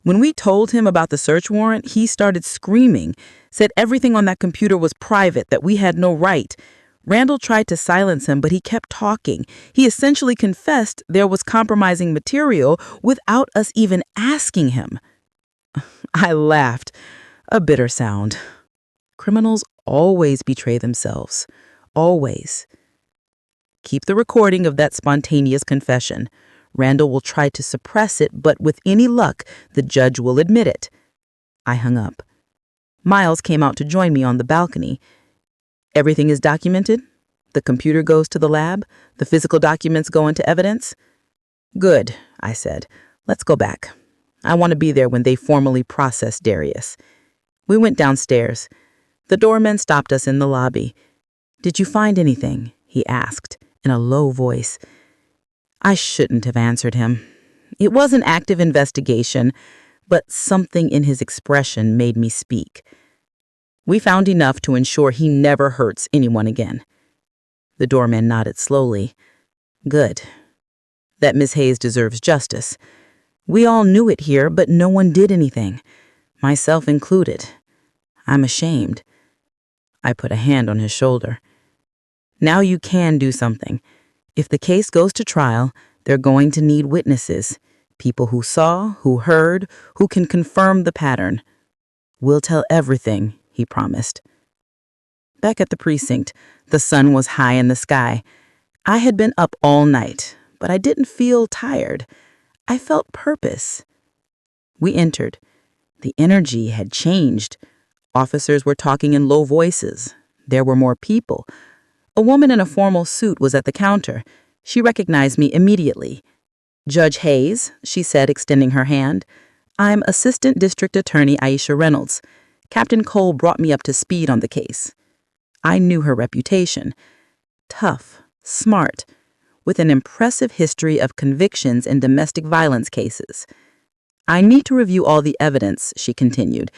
When we told him about the search warrant, he started screaming, said everything on that computer was private, that we had no right. Randall tried to silence him, but he kept talking. He essentially confessed there was compromising material without us even asking him. I laughed, a bitter sound. Criminals always betray themselves. Always. Keep the recording of that spontaneous confession. Randall will try to suppress it, but with any luck, the judge will admit it. I hung up. Miles came out to join me on the balcony. Everything is documented? The computer goes to the lab? The physical documents go into evidence? Good, I said. Let's go back. I want to be there when they formally process Darius. We went downstairs. The doorman stopped us in the lobby. Did you find anything? He asked in a low voice. I shouldn't have answered him. It was an active investigation, but something in his expression made me speak. We found enough to ensure he never hurts anyone again. The doorman nodded slowly. Good. That Miss Hayes deserves justice. We all knew it here, but no one did anything, myself included. I'm ashamed. I put a hand on his shoulder. Now you can do something. If the case goes to trial, they're going to need witnesses, people who saw, who heard, who can confirm the pattern. We'll tell everything, he promised. Back at the precinct, the sun was high in the sky. I had been up all night, but I didn't feel tired. I felt purpose. We entered. The energy had changed. Officers were talking in low voices. There were more people. A woman in a formal suit was at the counter. She recognized me immediately. Judge Hayes, she said, extending her hand. I'm Assistant District Attorney Aisha Reynolds. Captain Cole brought me up to speed on the case. I knew her reputation. Tough, smart, with an impressive history of convictions in domestic violence cases. I need to review all the evidence, she continued.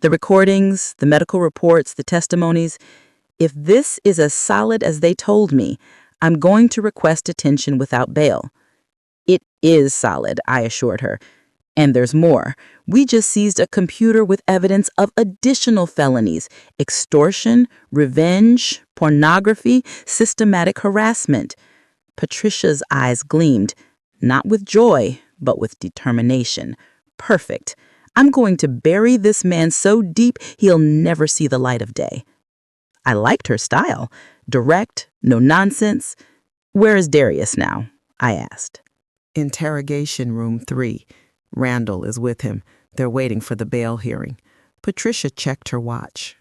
The recordings, the medical reports, the testimonies. If this is as solid as they told me, I'm going to request detention without bail. It is solid, I assured her. And there's more. We just seized a computer with evidence of additional felonies: extortion, revenge, pornography, systematic harassment. Patricia's eyes gleamed, not with joy, but with determination. Perfect. I'm going to bury this man so deep he'll never see the light of day. I liked her style. Direct, no nonsense. Where is Darius now? I asked. Interrogation room 3. Randall is with him. They're waiting for the bail hearing. Patricia checked her watch.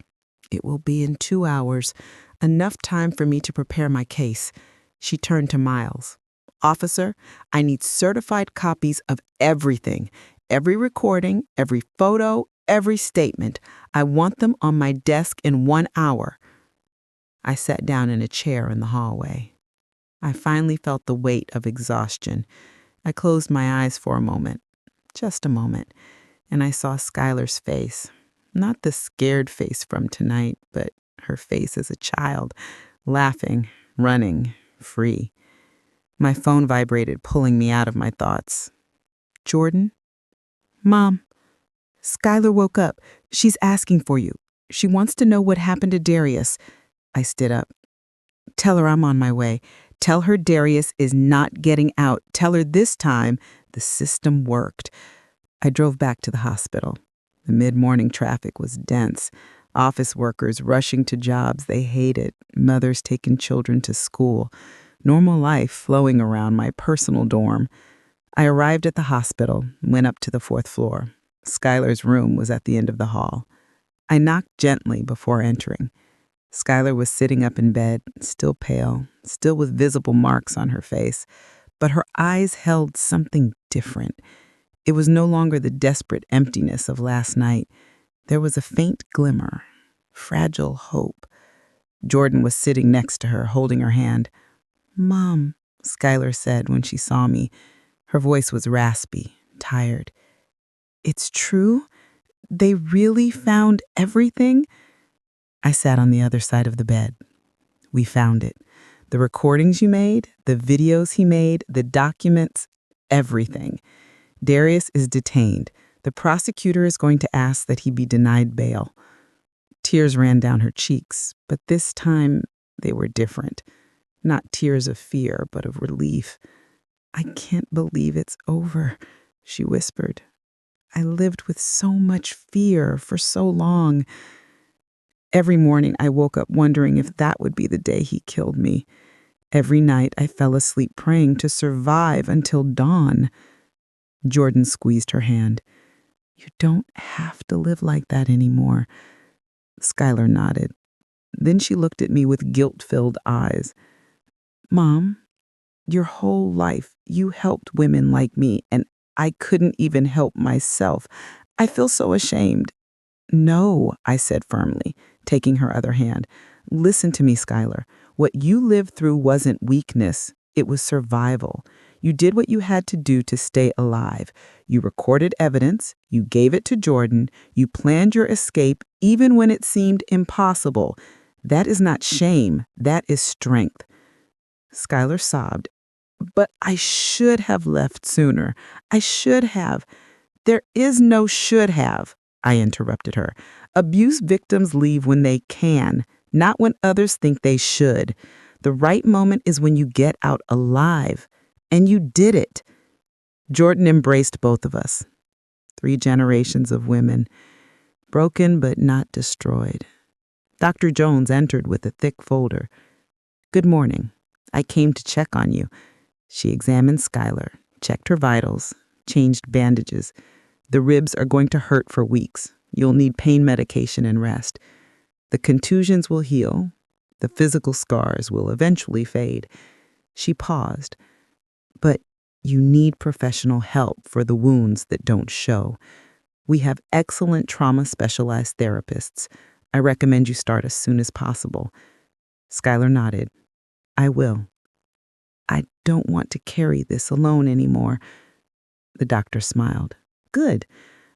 It will be in 2 hours. Enough time for me to prepare my case. She turned to Miles. Officer, I need certified copies of everything. Every recording, every photo, every statement. I want them on my desk in 1 hour. I sat down in a chair in the hallway. I finally felt the weight of exhaustion. I closed my eyes for a moment, just a moment, and I saw Skylar's face. Not the scared face from tonight, but her face as a child, laughing, running, free. My phone vibrated, pulling me out of my thoughts. Jordan? Mom, Skylar woke up. She's asking for you. She wants to know what happened to Darius. I stood up. Tell her I'm on my way. Tell her Darius is not getting out. Tell her this time the system worked. I drove back to the hospital. The mid-morning traffic was dense. Office workers rushing to jobs they hated, mothers taking children to school, normal life flowing around my personal dorm. I arrived at the hospital, went up to the 4th floor. Skylar's room was at the end of the hall. I knocked gently before entering. Skylar was sitting up in bed, still pale, still with visible marks on her face, but her eyes held something different. It was no longer the desperate emptiness of last night. There was a faint glimmer, fragile hope. Jordan was sitting next to her, holding her hand. "Mom," Skylar said when she saw me. Her voice was raspy, tired. "It's true? They really found everything?" I sat on the other side of the bed. "We found it. The recordings you made, the videos he made, the documents, everything. Darius is detained. The prosecutor is going to ask that he be denied bail." Tears ran down her cheeks, but this time they were different. Not tears of fear, but of relief. "I can't believe it's over," she whispered. "I lived with so much fear for so long." Every morning I woke up wondering if that would be the day he killed me. Every night I fell asleep praying to survive until dawn. Jordan squeezed her hand. "You don't have to live like that anymore." Skylar nodded. Then she looked at me with guilt-filled eyes. "Mom, your whole life you helped women like me, and I couldn't even help myself. I feel so ashamed." "No," I said firmly, taking her other hand. "Listen to me, Skylar. What you lived through wasn't weakness. It was survival. You did what you had to do to stay alive. You recorded evidence. You gave it to Jordan. You planned your escape even when it seemed impossible. That is not shame. That is strength." Skylar sobbed. "But I should have left sooner. I should have." "There is no should have," I interrupted her. "Abuse victims leave when they can, not when others think they should. The right moment is when you get out alive. And you did it." Jordan embraced both of us. 3 generations of women, broken but not destroyed. Dr. Jones entered with a thick folder. "Good morning. I came to check on you." She examined Skylar, checked her vitals, changed bandages. "The ribs are going to hurt for weeks. You'll need pain medication and rest. The contusions will heal. The physical scars will eventually fade." She paused. "But you need professional help for the wounds that don't show. We have excellent trauma-specialized therapists. I recommend you start as soon as possible." Skylar nodded. "I will. I don't want to carry this alone anymore." The doctor smiled. "Good.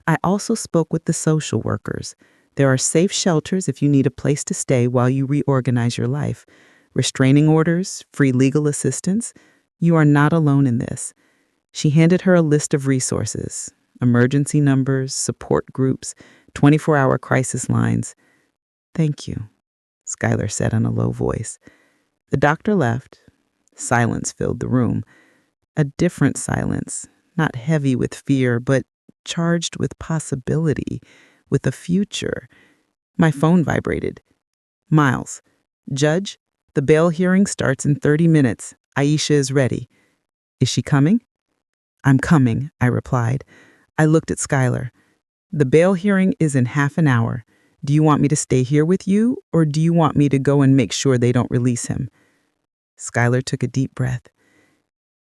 I also spoke with the social workers. There are safe shelters if you need a place to stay while you reorganize your life. Restraining orders, free legal assistance. You are not alone in this." She handed her a list of resources: emergency numbers, support groups, 24-hour crisis lines. "Thank you," Skylar said in a low voice. The doctor left. Silence filled the room. A different silence, not heavy with fear, but charged with possibility, with a future. My phone vibrated. "Miles, Judge, the bail hearing starts in 30 minutes. Aisha is ready." "Is she coming?" "I'm coming," I replied. I looked at Skylar. "The bail hearing is in half an hour. Do you want me to stay here with you, or do you want me to go and make sure they don't release him?" Skylar took a deep breath.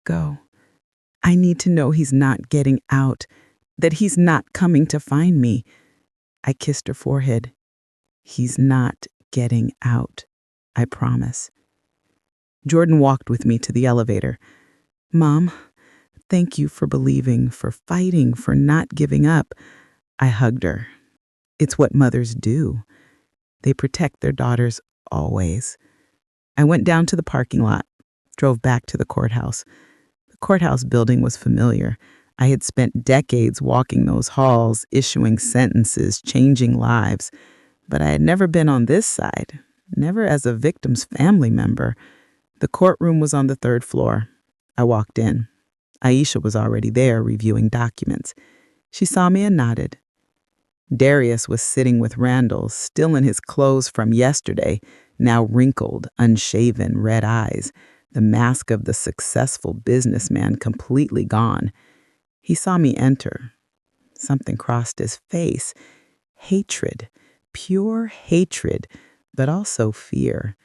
"Go. I need to know he's not getting out, that he's not coming to find me." I kissed her forehead. "He's not getting out, I promise." Jordan walked with me to the elevator. "Mom, thank you for believing, for fighting, for not giving up." I hugged her. It's what mothers do. They protect their daughters always. I went down to the parking lot, drove back to the courthouse. The courthouse building was familiar. I had spent decades walking those halls, issuing sentences, changing lives. But I had never been on this side, never as a victim's family member. The courtroom was on the 3rd floor. I walked in. Aisha was already there reviewing documents. She saw me and nodded. Darius was sitting with Randall, still in his clothes from yesterday, now wrinkled, unshaven, red eyes, the mask of the successful businessman completely gone. He saw me enter. Something crossed his face. Hatred, pure hatred, but also fear.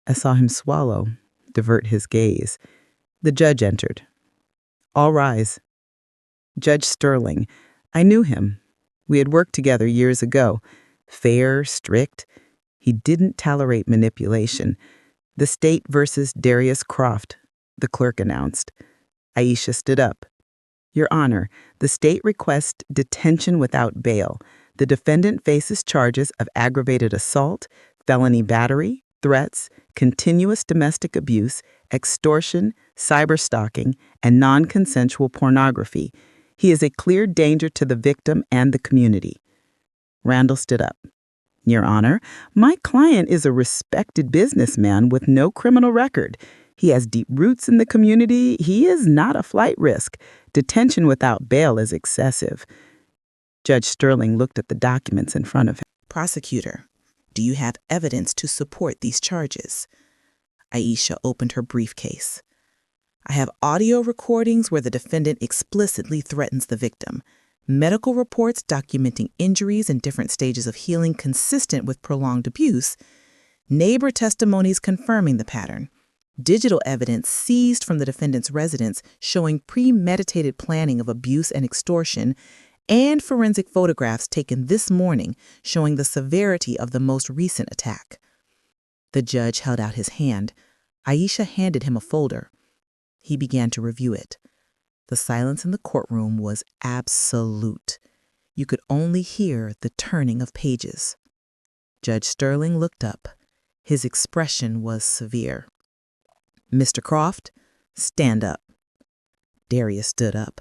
I saw him swallow, divert his gaze. The judge entered. All rise. Judge Sterling. I knew him. We had worked together years ago. Fair, strict. He didn't tolerate manipulation. The state versus Darius Croft, the clerk announced. Aisha stood up. Your Honor, the state requests detention without bail. The defendant faces charges of aggravated assault, felony battery, threats, continuous domestic abuse, extortion, cyberstalking, and non-consensual pornography. He is a clear danger to the victim and the community. Randall stood up. Your Honor, my client is a respected businessman with no criminal record. He has deep roots in the community. He is not a flight risk. Detention without bail is excessive. Judge Sterling looked at the documents in front of him. Prosecutor, do you have evidence to support these charges? Aisha opened her briefcase. I have audio recordings where the defendant explicitly threatens the victim, medical reports documenting injuries in different stages of healing consistent with prolonged abuse, neighbor testimonies confirming the pattern, digital evidence seized from the defendant's residence showing premeditated planning of abuse and extortion, and forensic photographs taken this morning showing the severity of the most recent attack. The judge held out his hand. Aisha handed him a folder. He began to review it. The silence in the courtroom was absolute. You could only hear the turning of pages. Judge Sterling looked up. His expression was severe. Mr. Croft, stand up. Darius stood up.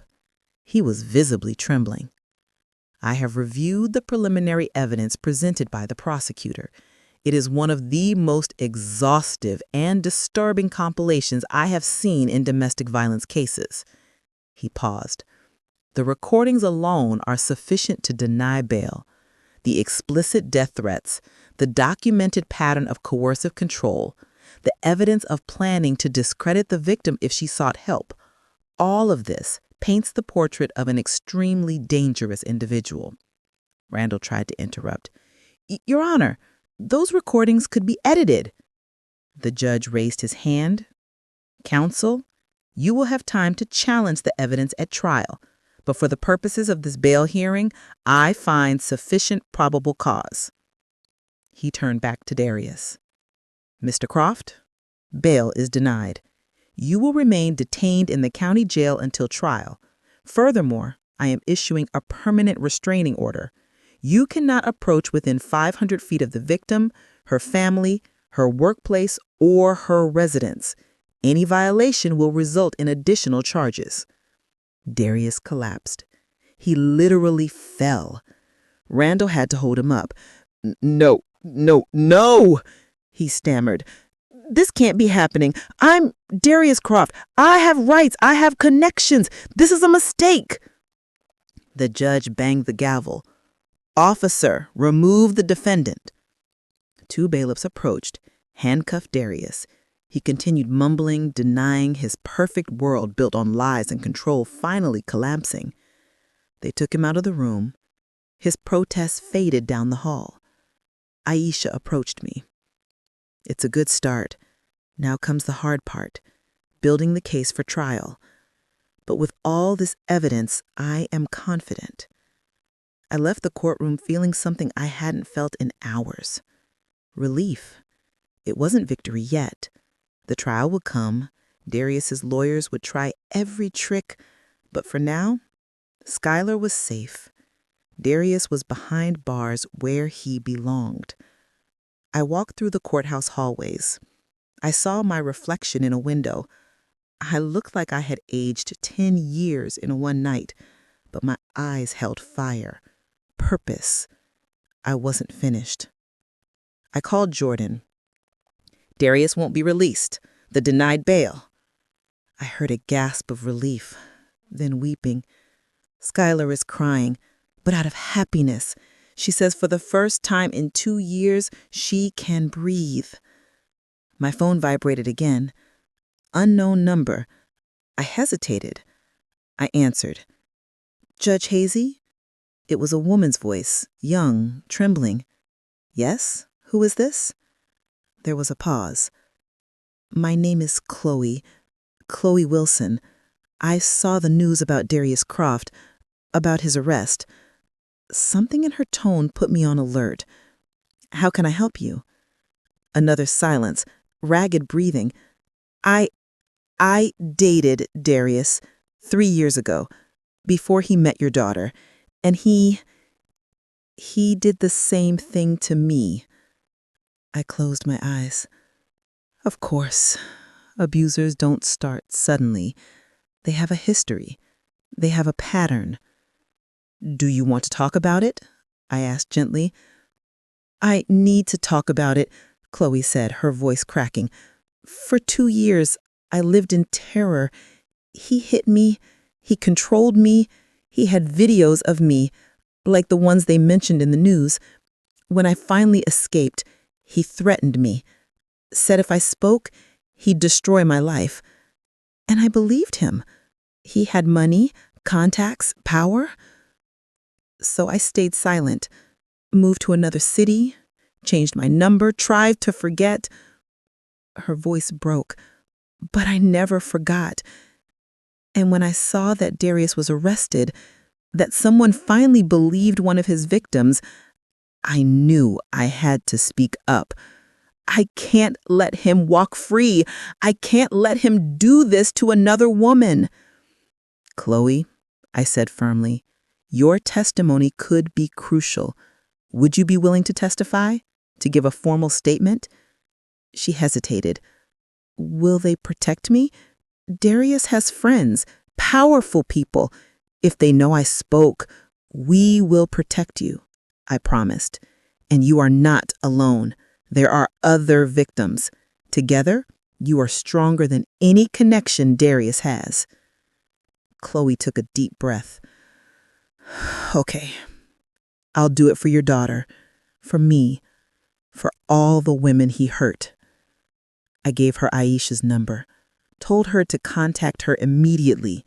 He was visibly trembling. I have reviewed the preliminary evidence presented by the prosecutor. It is one of the most exhaustive and disturbing compilations I have seen in domestic violence cases. He paused. The recordings alone are sufficient to deny bail. The explicit death threats, the documented pattern of coercive control, the evidence of planning to discredit the victim if she sought help, all of this paints the portrait of an extremely dangerous individual. Randall tried to interrupt. Your Honor, those recordings could be edited. The judge raised his hand. Counsel, you will have time to challenge the evidence at trial, but for the purposes of this bail hearing, I find sufficient probable cause. He turned back to Darius. Mr. Croft, bail is denied. You will remain detained in the county jail until trial. Furthermore, I am issuing a permanent restraining order. You cannot approach within 500 feet of the victim, her family, her workplace, or her residence. Any violation will result in additional charges. Darius collapsed. He literally fell. Randall had to hold him up. No, he stammered. This can't be happening. I'm Darius Croft. I have rights. I have connections. This is a mistake. The judge banged the gavel. Officer, remove the defendant. Two bailiffs approached, handcuffed Darius. He continued mumbling, denying his perfect world built on lies and control finally collapsing. They took him out of the room. His protests faded down the hall. Aisha approached me. It's a good start. Now comes the hard part, building the case for trial. But with all this evidence, I am confident. I left the courtroom feeling something I hadn't felt in hours. Relief. It wasn't victory yet. The trial would come. Darius's lawyers would try every trick. But for now, Skylar was safe. Darius was behind bars where he belonged. I walked through the courthouse hallways. I saw my reflection in a window. I looked like I had aged 10 years in one night, but my eyes held fire, purpose. I wasn't finished. I called Jordan. Darius won't be released. The denied bail. I heard a gasp of relief, then weeping. Skylar is crying, but out of happiness. She says for the first time in 2 years, she can breathe. My phone vibrated again. Unknown number. I hesitated. I answered. Judge Hazy? It was a woman's voice, young, trembling. Yes? Who is this? There was a pause. My name is Chloe Wilson. I saw the news about Darius Croft, about his arrest. Something in her tone put me on alert. How can I help you? Another silence, ragged breathing. I dated Darius 3 years ago, before he met your daughter, and he did the same thing to me. I closed my eyes. Of course, abusers don't start suddenly. They have a history. They have a pattern. Do you want to talk about it? I asked gently. I need to talk about it, Chloe said, her voice cracking. For 2 years, I lived in terror. He hit me. He controlled me. He had videos of me, like the ones they mentioned in the news. When I finally escaped, he threatened me, said if I spoke, he'd destroy my life. And I believed him. He had money, contacts, power. So I stayed silent, moved to another city, changed my number, tried to forget. Her voice broke, but I never forgot. And when I saw that Darius was arrested, that someone finally believed one of his victims, I knew I had to speak up. I can't let him walk free. I can't let him do this to another woman. Chloe, I said firmly, your testimony could be crucial. Would you be willing to testify? To give a formal statement? She hesitated. Will they protect me? Darius has friends, powerful people. If they know I spoke, we will protect you, I promised. And you are not alone. There are other victims. Together, you are stronger than any connection Darius has. Chloe took a deep breath. Okay, I'll do it for your daughter, for me, for all the women he hurt. I gave her Aisha's number, told her to contact her immediately.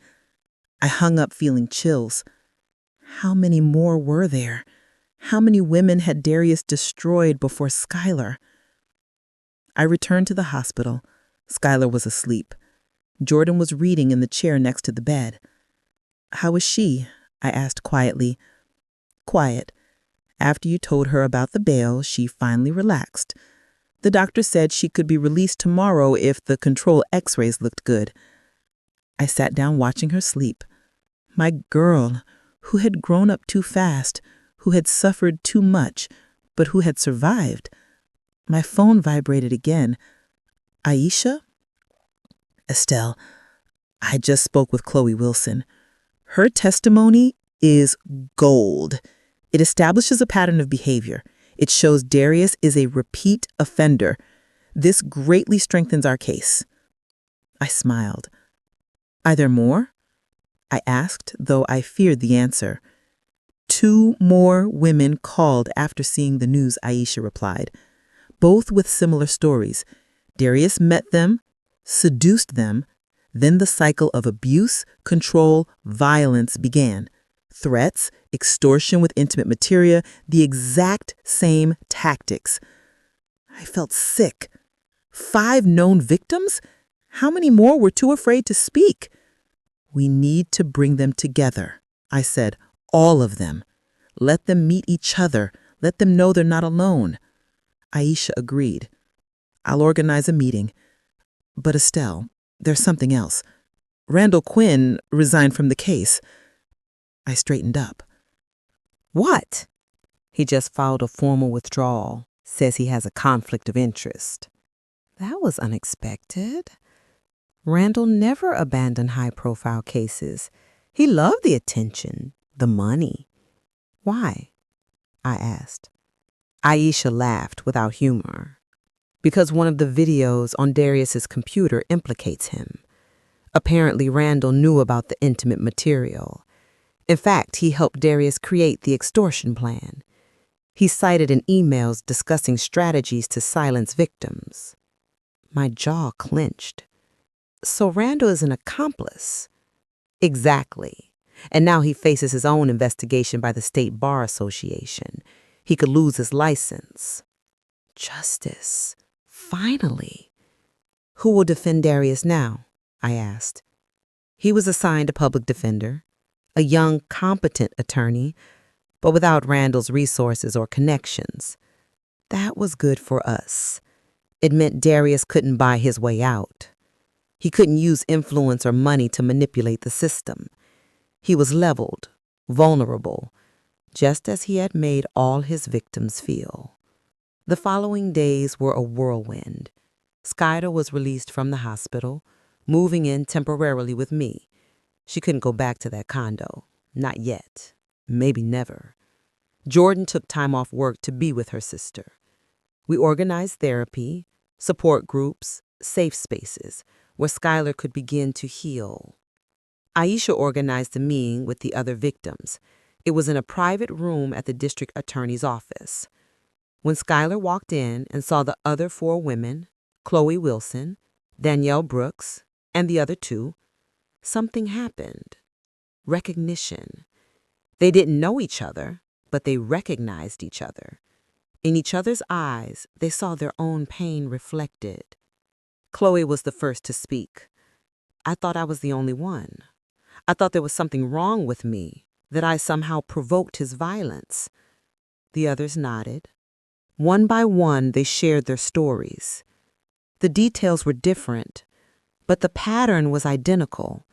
I hung up feeling chills. How many more were there? How many women had Darius destroyed before Skylar? I returned to the hospital. Skylar was asleep. Jordan was reading in the chair next to the bed. How is she? I asked quietly. Quiet. After you told her about the bail, she finally relaxed. The doctor said she could be released tomorrow if the control x-rays looked good. I sat down watching her sleep. My girl, who had grown up too fast, who had suffered too much, but who had survived. My phone vibrated again. Aisha? Estelle, I just spoke with Chloe Wilson. Her testimony is gold. It establishes a pattern of behavior. It shows Darius is a repeat offender. This greatly strengthens our case. I smiled. Are there more? I asked, though I feared the answer. 2 more women called after seeing the news, Aisha replied, both with similar stories. Darius met them, seduced them, then the cycle of abuse, control, violence began. Threats, extortion with intimate material, the exact same tactics. I felt sick. 5 known victims? How many more were too afraid to speak? We need to bring them together, I said, all of them. Let them meet each other. Let them know they're not alone. Aisha agreed. I'll organize a meeting. But Estelle, there's something else. Randall Quinn resigned from the case. I straightened up. What? He just filed a formal withdrawal. Says he has a conflict of interest. That was unexpected. Randall never abandoned high-profile cases. He loved the attention, the money. Why? I asked. Aisha laughed without humor. Because one of the videos on Darius's computer implicates him. Apparently, Randall knew about the intimate material. In fact, he helped Darius create the extortion plan. He cited in emails discussing strategies to silence victims. My jaw clenched. So Randall is an accomplice? Exactly. And now he faces his own investigation by the State Bar Association. He could lose his license. Justice. Finally. Who will defend Darius now? I asked. He was assigned a public defender, a young, competent attorney, but without Randall's resources or connections. That was good for us. It meant Darius couldn't buy his way out. He couldn't use influence or money to manipulate the system. He was leveled, vulnerable, just as he had made all his victims feel. The following days were a whirlwind. Skylar was released from the hospital, moving in temporarily with me. She couldn't go back to that condo. Not yet. Maybe never. Jordan took time off work to be with her sister. We organized therapy, support groups, safe spaces where Skylar could begin to heal. Aisha organized a meeting with the other victims. It was in a private room at the district attorney's office. When Skylar walked in and saw the other 4 women, Chloe Wilson, Danielle Brooks, and the other 2, something happened. Recognition. They didn't know each other, but they recognized each other. In each other's eyes, they saw their own pain reflected. Chloe was the first to speak. I thought I was the only one. I thought there was something wrong with me, that I somehow provoked his violence. The others nodded. One by one, they shared their stories. The details were different, but the pattern was identical.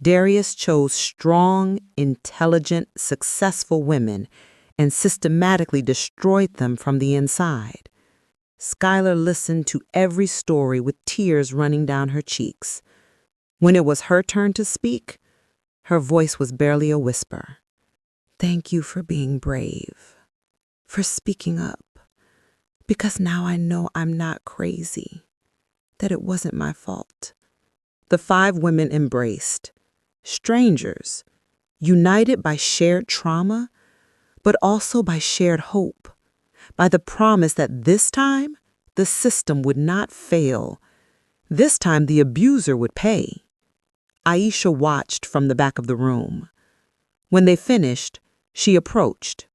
Darius chose strong, intelligent, successful women and systematically destroyed them from the inside. Skylar listened to every story with tears running down her cheeks. When it was her turn to speak, her voice was barely a whisper. Thank you for being brave, for speaking up, because now I know I'm not crazy, that it wasn't my fault. The 5 women embraced, strangers, united by shared trauma, but also by shared hope, by the promise that this time the system would not fail. This time the abuser would pay. Aisha watched from the back of the room. When they finished, she approached.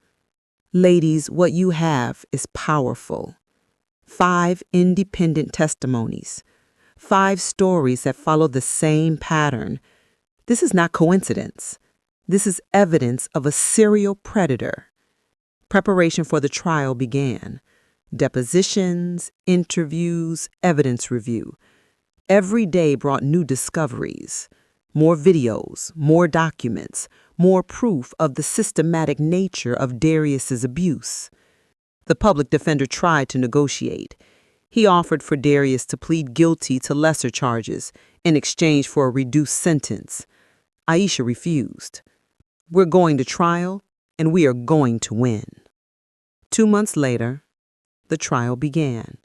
Ladies, what you have is powerful. 5 independent testimonies, 5 stories that follow the same pattern. This is not coincidence. This is evidence of a serial predator. Preparation for the trial began. Depositions, interviews, evidence review. Every day brought new discoveries, more videos, more documents, more proof of the systematic nature of Darius's abuse. The public defender tried to negotiate. He offered for Darius to plead guilty to lesser charges in exchange for a reduced sentence. Aisha refused. We're going to trial, and we are going to win. 2 months later, the trial began.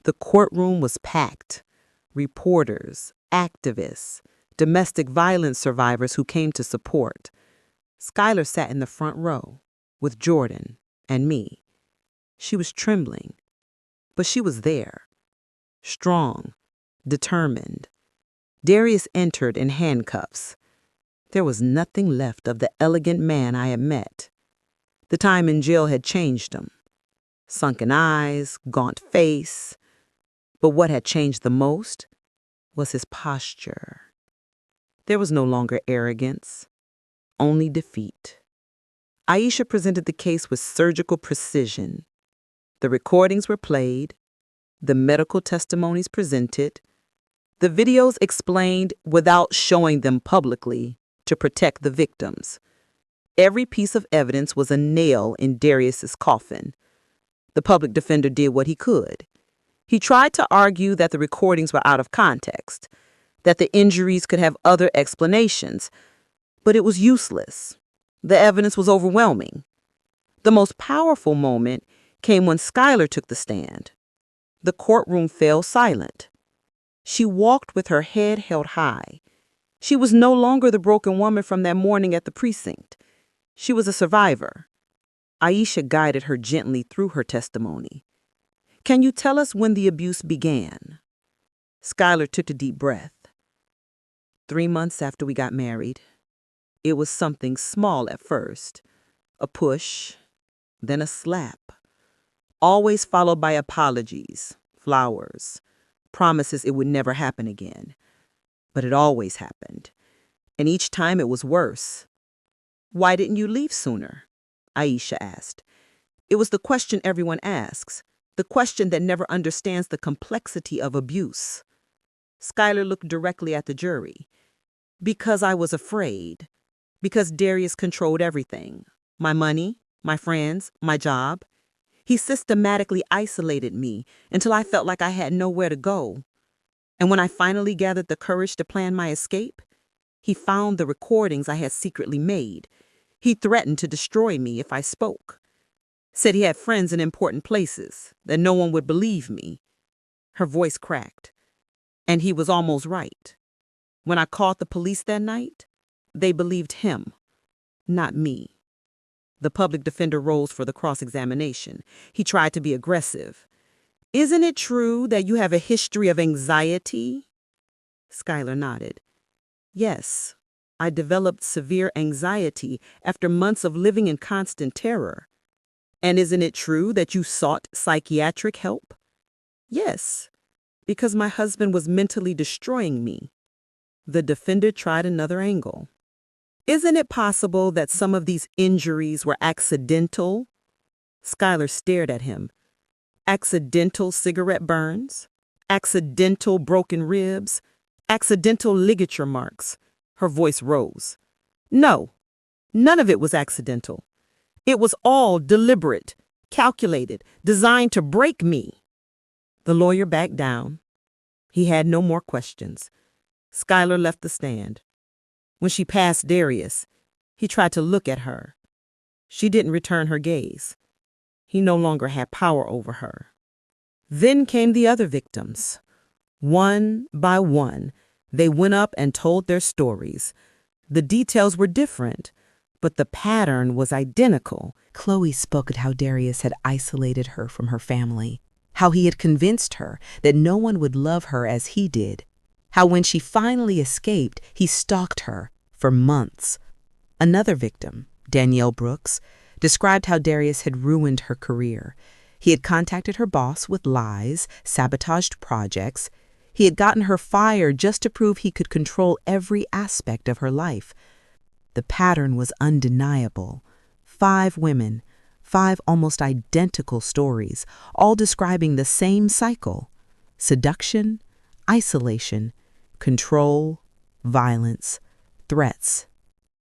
The courtroom was packed. Reporters, activists, domestic violence survivors who came to support. Skylar sat in the front row with Jordan and me. She was trembling, but she was there, strong, determined. Darius entered in handcuffs. There was nothing left of the elegant man I had met. The time in jail had changed him. Sunken eyes, gaunt face. But what had changed the most was his posture. There was no longer arrogance, only defeat. Aisha presented the case with surgical precision. The recordings were played, the medical testimonies presented, the videos explained without showing them publicly to protect the victims. Every piece of evidence was a nail in Darius's coffin. The public defender did what he could. He tried to argue that the recordings were out of context, that the injuries could have other explanations, but it was useless. The evidence was overwhelming. The most powerful moment came when Skylar took the stand. The courtroom fell silent. She walked with her head held high. She was no longer the broken woman from that morning at the precinct. She was a survivor. Aisha guided her gently through her testimony. "Can you tell us when the abuse began?" Skylar took a deep breath. 3 months after we got married. It was something small at first. A push, then a slap. Always followed by apologies, flowers, promises it would never happen again. But it always happened. And each time it was worse. "Why didn't you leave sooner?" Aisha asked. It was the question everyone asks, the question that never understands the complexity of abuse. Skylar looked directly at the jury. "Because I was afraid. Because Darius controlled everything. My money, my friends, my job. He systematically isolated me until I felt like I had nowhere to go. And when I finally gathered the courage to plan my escape, he found the recordings I had secretly made. He threatened to destroy me if I spoke. Said he had friends in important places, that no one would believe me." Her voice cracked. "And he was almost right. When I called the police that night, they believed him, not me." The public defender rose for the cross-examination. He tried to be aggressive. "Isn't it true that you have a history of anxiety?" Skylar nodded. "Yes, I developed severe anxiety after months of living in constant terror." "And isn't it true that you sought psychiatric help?" "Yes, because my husband was mentally destroying me." The defender tried another angle. "Isn't it possible that some of these injuries were accidental?" Skylar stared at him. "Accidental cigarette burns? Accidental broken ribs? Accidental ligature marks?" Her voice rose. "No, none of it was accidental. It was all deliberate, calculated, designed to break me." The lawyer backed down. He had no more questions. Skylar left the stand. When she passed Darius, he tried to look at her. She didn't return her gaze. He no longer had power over her. Then came the other victims. One by one, they went up and told their stories. The details were different, but the pattern was identical. Chloe spoke at how Darius had isolated her from her family, how he had convinced her that no one would love her as he did, how when she finally escaped, he stalked her for months. Another victim, Danielle Brooks, described how Darius had ruined her career. He had contacted her boss with lies, sabotaged projects. He had gotten her fired just to prove he could control every aspect of her life. The pattern was undeniable. 5 women, 5 almost identical stories, all describing the same cycle: seduction, isolation, control, violence, threats.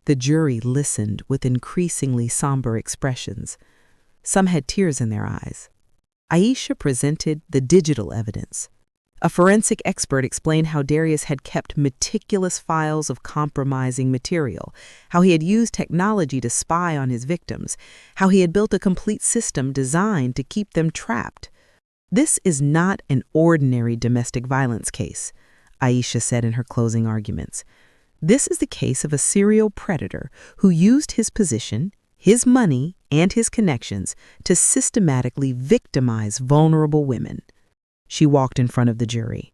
The jury listened with increasingly somber expressions. Some had tears in their eyes. Aisha presented the digital evidence. A forensic expert explained how Darius had kept meticulous files of compromising material, how he had used technology to spy on his victims, how he had built a complete system designed to keep them trapped. "This is not an ordinary domestic violence case," Aisha said in her closing arguments. "This is the case of a serial predator who used his position, his money, and his connections to systematically victimize vulnerable women." She walked in front of the jury.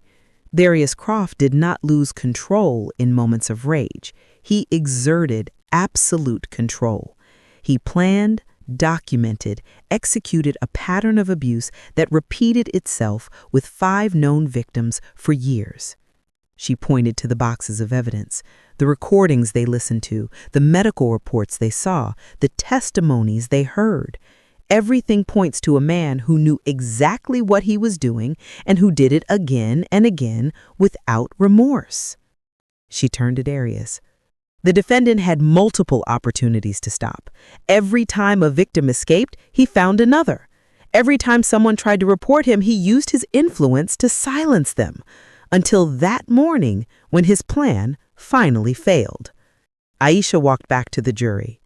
Darius Croft did not lose control in moments of rage. He exerted absolute control. He planned, documented, executed a pattern of abuse that repeated itself with 5 known victims for years. She pointed to the boxes of evidence, the recordings they listened to, the medical reports they saw, the testimonies they heard. Everything points to a man who knew exactly what he was doing and who did it again and again without remorse. She turned to Darius. The defendant had multiple opportunities to stop. Every time a victim escaped, he found another. Every time someone tried to report him, he used his influence to silence them, until that morning when his plan finally failed. Aisha walked back to the jury.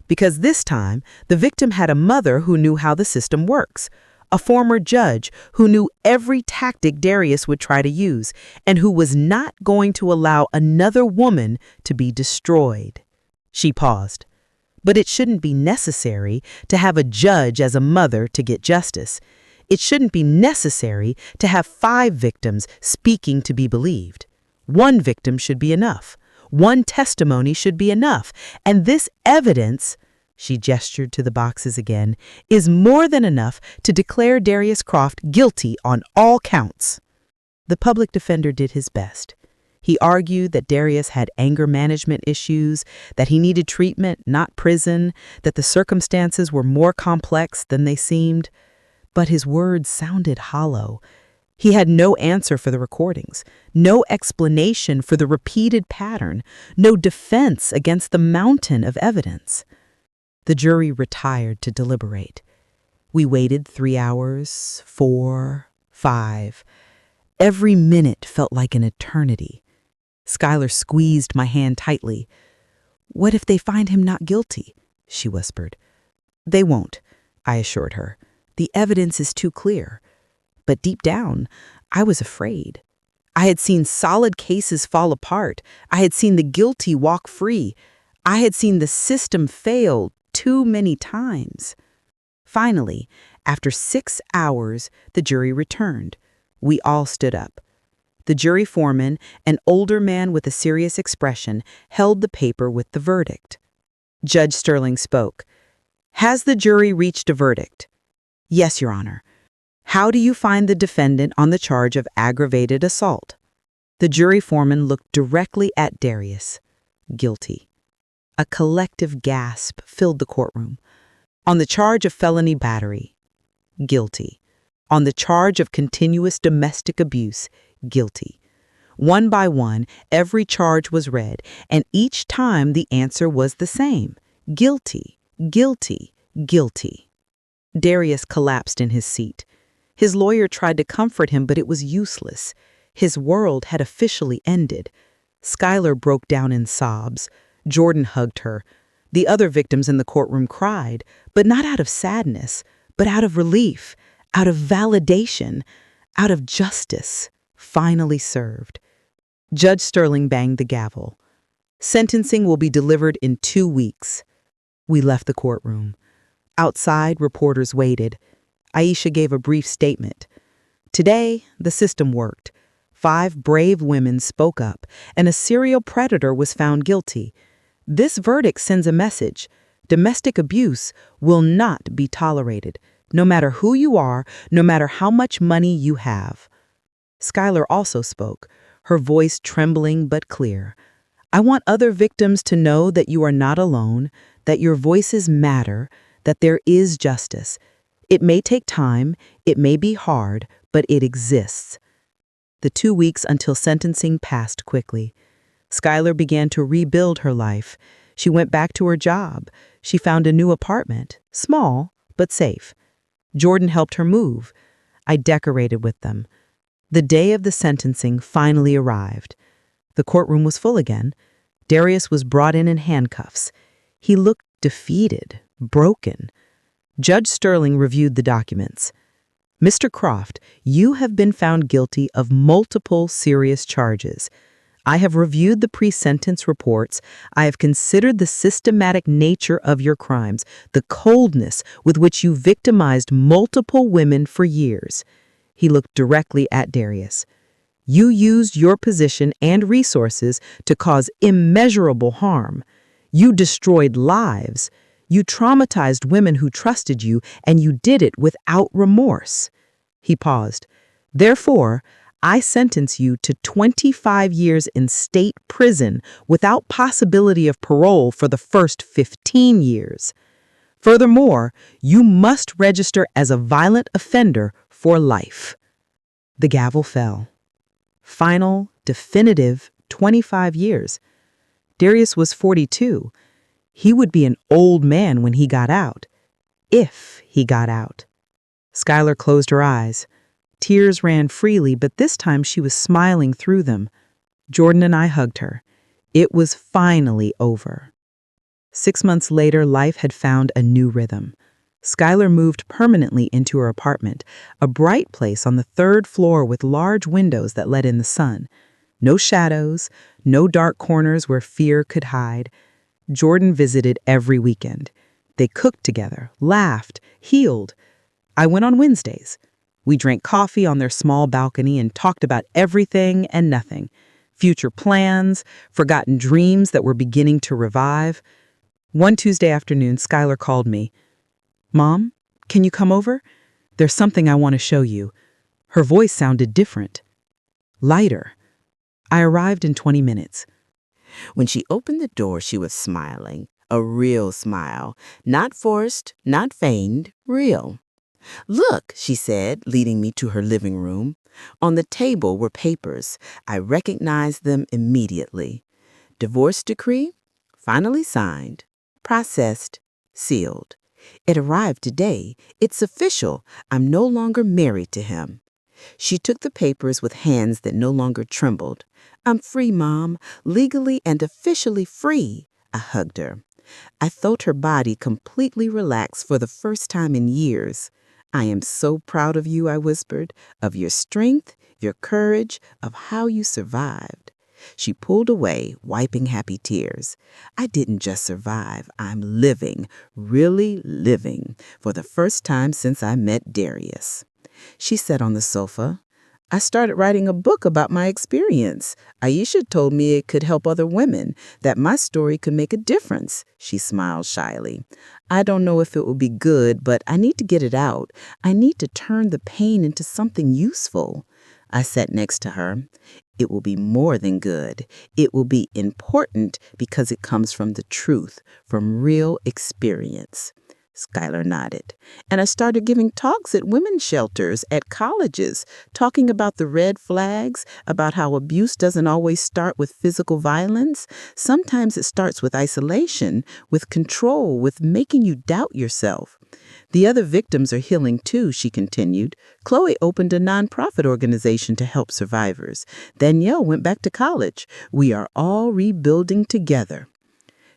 Because this time, the victim had a mother who knew how the system works, a former judge who knew every tactic Darius would try to use, and who was not going to allow another woman to be destroyed. She paused. But it shouldn't be necessary to have a judge as a mother to get justice. It shouldn't be necessary to have 5 victims speaking to be believed. One victim should be enough. One testimony should be enough. And this evidence, she gestured to the boxes again, is more than enough to declare Darius Croft guilty on all counts. The public defender did his best. He argued that Darius had anger management issues, that he needed treatment, not prison, that the circumstances were more complex than they seemed. But his words sounded hollow. He had no answer for the recordings, no explanation for the repeated pattern, no defense against the mountain of evidence. The jury retired to deliberate. We waited 3 hours, 4, 5. Every minute felt like an eternity. Skylar squeezed my hand tightly. "What if they find him not guilty?" she whispered. "They won't," I assured her. "The evidence is too clear." But deep down, I was afraid. I had seen solid cases fall apart. I had seen the guilty walk free. I had seen the system fail too many times. Finally, after 6 hours, the jury returned. We all stood up. The jury foreman, an older man with a serious expression, held the paper with the verdict. Judge Sterling spoke. "Has the jury reached a verdict?" "Yes, Your Honor." "How do you find the defendant on the charge of aggravated assault?" The jury foreman looked directly at Darius. "Guilty." A collective gasp filled the courtroom. "On the charge of felony battery?" "Guilty." "On the charge of continuous domestic abuse?" "Guilty." One by one, every charge was read, and each time the answer was the same. Guilty, guilty, guilty. Darius collapsed in his seat. His lawyer tried to comfort him, but it was useless. His world had officially ended. Skylar broke down in sobs. Jordan hugged her. The other victims in the courtroom cried, but not out of sadness, but out of relief, out of validation, out of justice, finally served. Judge Sterling banged the gavel. "Sentencing will be delivered in 2 weeks." We left the courtroom. Outside, reporters waited. Aisha gave a brief statement. Today, the system worked. 5 brave women spoke up, and a serial predator was found guilty. This verdict sends a message. Domestic abuse will not be tolerated, no matter who you are, no matter how much money you have. Skylar also spoke, her voice trembling but clear. "I want other victims to know that you are not alone, that your voices matter, that there is justice. It may take time, it may be hard, but it exists." The 2 weeks until sentencing passed quickly. Skylar began to rebuild her life. She went back to her job. She found a new apartment, small but safe. Jordan helped her move. I decorated with them. The day of the sentencing finally arrived. The courtroom was full again. Darius was brought in handcuffs. He looked defeated, broken. Judge Sterling reviewed the documents. "Mr. Croft, you have been found guilty of multiple serious charges. I have reviewed the pre-sentence reports. I have considered the systematic nature of your crimes, the coldness with which you victimized multiple women for years." He looked directly at Darius. "You used your position and resources to cause immeasurable harm. You destroyed lives. You traumatized women who trusted you, and you did it without remorse." He paused. "Therefore, I sentence you to 25 years in state prison without possibility of parole for the first 15 years. Furthermore, you must register as a violent offender for life." The gavel fell. Final, definitive 25 years. Darius was 42. He would be an old man when he got out. If he got out. Skylar closed her eyes. Tears ran freely, but this time she was smiling through them. Jordan and I hugged her. It was finally over. 6 months later, life had found a new rhythm. Skylar moved permanently into her apartment, a bright place on the 3rd floor with large windows that let in the sun. No shadows, no dark corners where fear could hide. Jordan visited every weekend. They cooked together, laughed, healed. I went on Wednesdays. We drank coffee on their small balcony and talked about everything and nothing. Future plans, forgotten dreams that were beginning to revive. One Tuesday afternoon, Skylar called me. "Mom, can you come over? There's something I want to show you." Her voice sounded different, lighter. I arrived in 20 minutes. When she opened the door, she was smiling, a real smile, not forced, not feigned, real. "Look," she said, leading me to her living room. On the table were papers. I recognized them immediately. Divorce decree, finally signed, processed, sealed. It arrived today. It's official. I'm no longer married to him. She took the papers with hands that no longer trembled. "I'm free, Mom, legally and officially free." I hugged her. I felt her body completely relax for the first time in years. "I am so proud of you," I whispered, "of your strength, your courage, of how you survived." She pulled away, wiping happy tears. "I didn't just survive. I'm living, really living, for the first time since I met Darius." She sat on the sofa. "I started writing a book about my experience. Aisha told me it could help other women, that my story could make a difference." She smiled shyly. "I don't know if it will be good, but I need to get it out. I need to turn the pain into something useful." I sat next to her. "It will be more than good. It will be important because it comes from the truth, from real experience." Skylar nodded. "And I started giving talks at women's shelters, at colleges, talking about the red flags, about how abuse doesn't always start with physical violence. Sometimes it starts with isolation, with control, with making you doubt yourself. The other victims are healing too," she continued. "Chloe opened a nonprofit organization to help survivors. Danielle went back to college. We are all rebuilding together."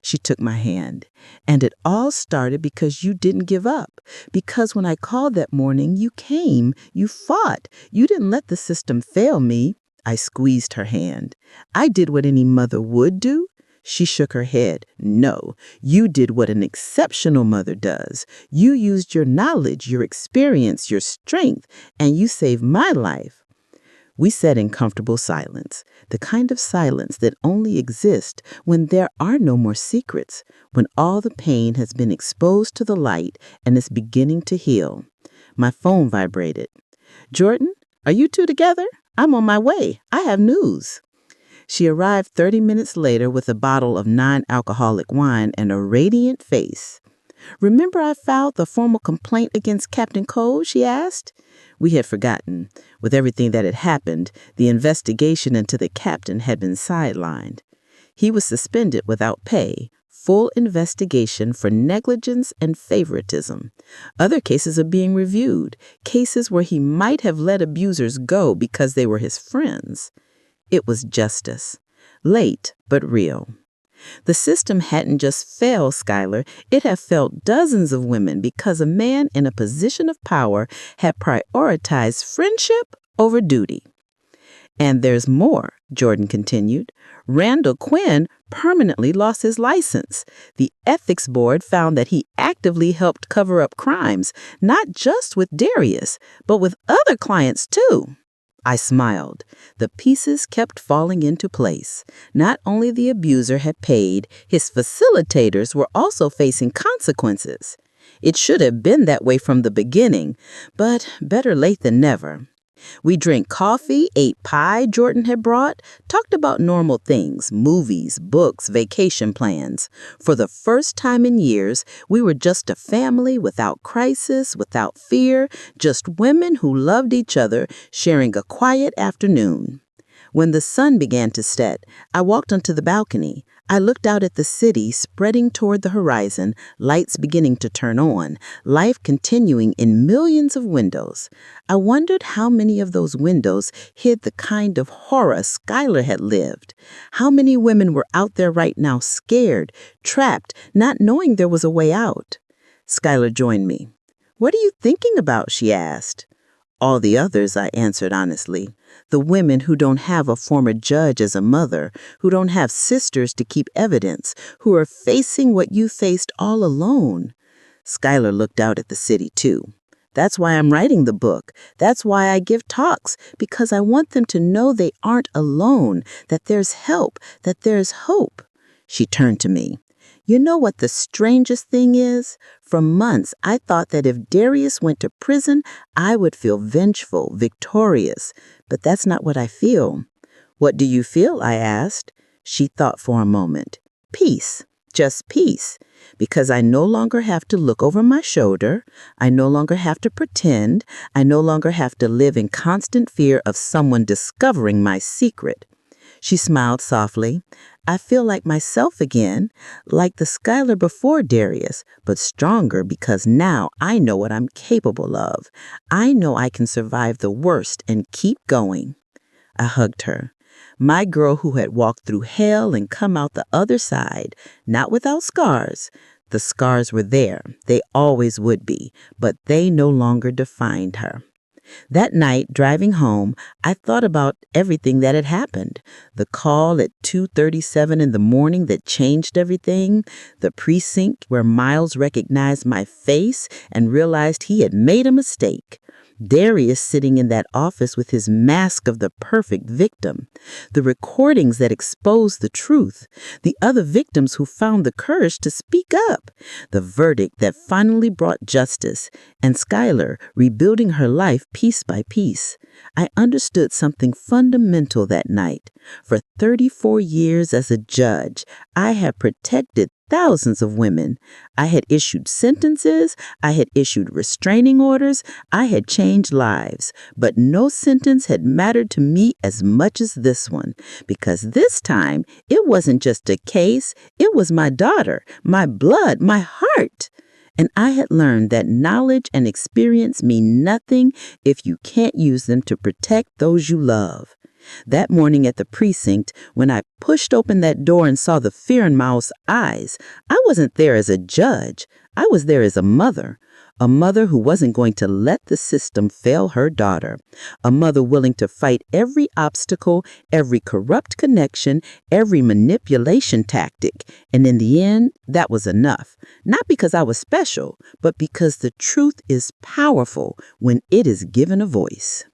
She took my hand. "And it all started because you didn't give up. Because when I called that morning, you came. You fought. You didn't let the system fail me." I squeezed her hand. "I did what any mother would do." She shook her head. "No, you did what an exceptional mother does. You used your knowledge, your experience, your strength, and you saved my life." We sat in comfortable silence, the kind of silence that only exists when there are no more secrets, when all the pain has been exposed to the light and is beginning to heal. My phone vibrated. "Jordan, are you two together? I'm on my way. I have news." She arrived 30 minutes later with a bottle of non-alcoholic wine and a radiant face. "Remember I filed the formal complaint against Captain Cole?" she asked. We had forgotten. With everything that had happened, the investigation into the captain had been sidelined. He was suspended without pay, full investigation for negligence and favoritism. Other cases are being reviewed, cases where he might have let abusers go because they were his friends. It was justice. Late, but real. The system hadn't just failed Skylar, it had failed dozens of women because a man in a position of power had prioritized friendship over duty. "And there's more," Jordan continued. "Randall Quinn permanently lost his license. The ethics board found that he actively helped cover up crimes, not just with Darius, but with other clients too." I smiled. The pieces kept falling into place. Not only the abuser had paid, his facilitators were also facing consequences. It should have been that way from the beginning, but better late than never. We drank coffee, ate pie Jordan had brought, talked about normal things, movies, books, vacation plans. For the first time in years, we were just a family without crisis, without fear, just women who loved each other, sharing a quiet afternoon. When the sun began to set, I walked onto the balcony. I looked out at the city spreading toward the horizon, lights beginning to turn on, life continuing in millions of windows. I wondered how many of those windows hid the kind of horror Skylar had lived. How many women were out there right now scared, trapped, not knowing there was a way out. Skylar joined me. "What are you thinking about?" she asked. All the others, I answered honestly. The women who don't have a former judge as a mother, who don't have sisters to keep evidence, who are facing what you faced all alone. Skylar looked out at the city, too. That's why I'm writing the book. That's why I give talks, because I want them to know they aren't alone, that there's help, that there's hope. She turned to me. You know what the strangest thing is? For months, I thought that if Darius went to prison, I would feel vengeful, victorious. But that's not what I feel. What do you feel? I asked. She thought for a moment. Peace. Just peace. Because I no longer have to look over my shoulder. I no longer have to pretend. I no longer have to live in constant fear of someone discovering my secret. She smiled softly. I feel like myself again, like the Skylar before Darius, but stronger because now I know what I'm capable of. I know I can survive the worst and keep going. I hugged her. My girl who had walked through hell and come out the other side, not without scars. The scars were there. They always would be, but they no longer defined her. That night, driving home, I thought about everything that had happened. The call at 2:37 in the morning that changed everything. The precinct where Miles recognized my face and realized he had made a mistake. Darius sitting in that office with his mask of the perfect victim. The recordings that exposed the truth. The other victims who found the courage to speak up. The verdict that finally brought justice. And Skylar rebuilding her life piece by piece. I understood something fundamental that night. For 34 years as a judge, I had protected thousands of women. I had issued sentences, I had issued restraining orders, I had changed lives, but no sentence had mattered to me as much as this one, because this time it wasn't just a case, it was my daughter, my blood, my heart. And I had learned that knowledge and experience mean nothing if you can't use them to protect those you love. That morning at the precinct, when I pushed open that door and saw the fear in Miles' eyes, I wasn't there as a judge. I was there as a mother who wasn't going to let the system fail her daughter, a mother willing to fight every obstacle, every corrupt connection, every manipulation tactic. And in the end, that was enough. Not because I was special, but because the truth is powerful when it is given a voice.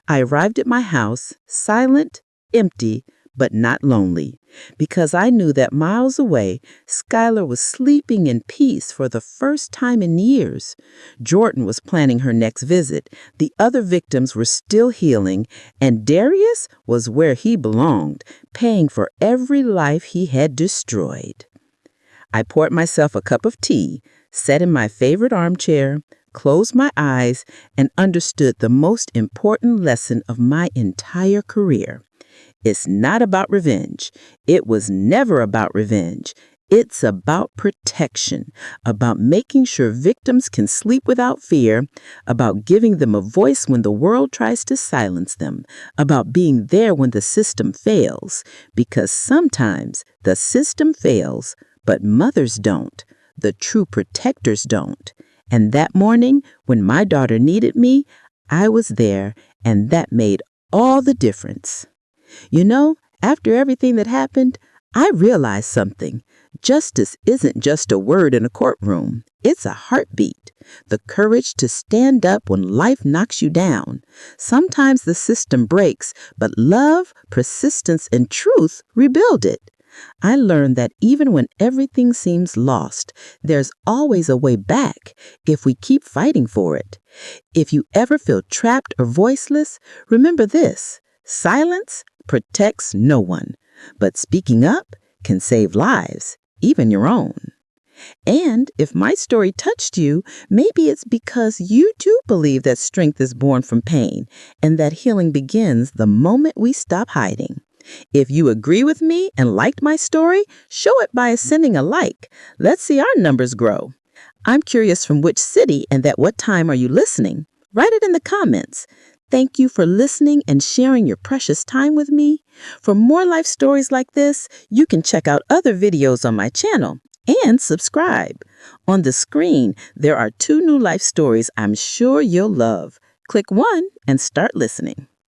I arrived at my house, silent, empty, but not lonely, because I knew that miles away, Skylar was sleeping in peace for the first time in years. Jordan was planning her next visit, the other victims were still healing, and Darius was where he belonged, paying for every life he had destroyed. I poured myself a cup of tea, sat in my favorite armchair, closed my eyes, and understood the most important lesson of my entire career. It's not about revenge. It was never about revenge. It's about protection, about making sure victims can sleep without fear, about giving them a voice when the world tries to silence them, about being there when the system fails, because sometimes the system fails, but mothers don't. The true protectors don't. And that morning, when my daughter needed me, I was there, and that made all the difference. You know, after everything that happened, I realized something. Justice isn't just a word in a courtroom. It's a heartbeat. The courage to stand up when life knocks you down. Sometimes the system breaks, but love, persistence, and truth rebuild it. I learned that even when everything seems lost, there's always a way back if we keep fighting for it. If you ever feel trapped or voiceless, remember this: silence protects no one, but speaking up can save lives, even your own. And if my story touched you, maybe it's because you too believe that strength is born from pain and that healing begins the moment we stop hiding. If you agree with me and liked my story, show it by sending a like. Let's see our numbers grow. I'm curious from which city and at what time are you listening? Write it in the comments. Thank you for listening and sharing your precious time with me. For more life stories like this, you can check out other videos on my channel and subscribe. On the screen, there are 2 new life stories I'm sure you'll love. Click 1 and start listening.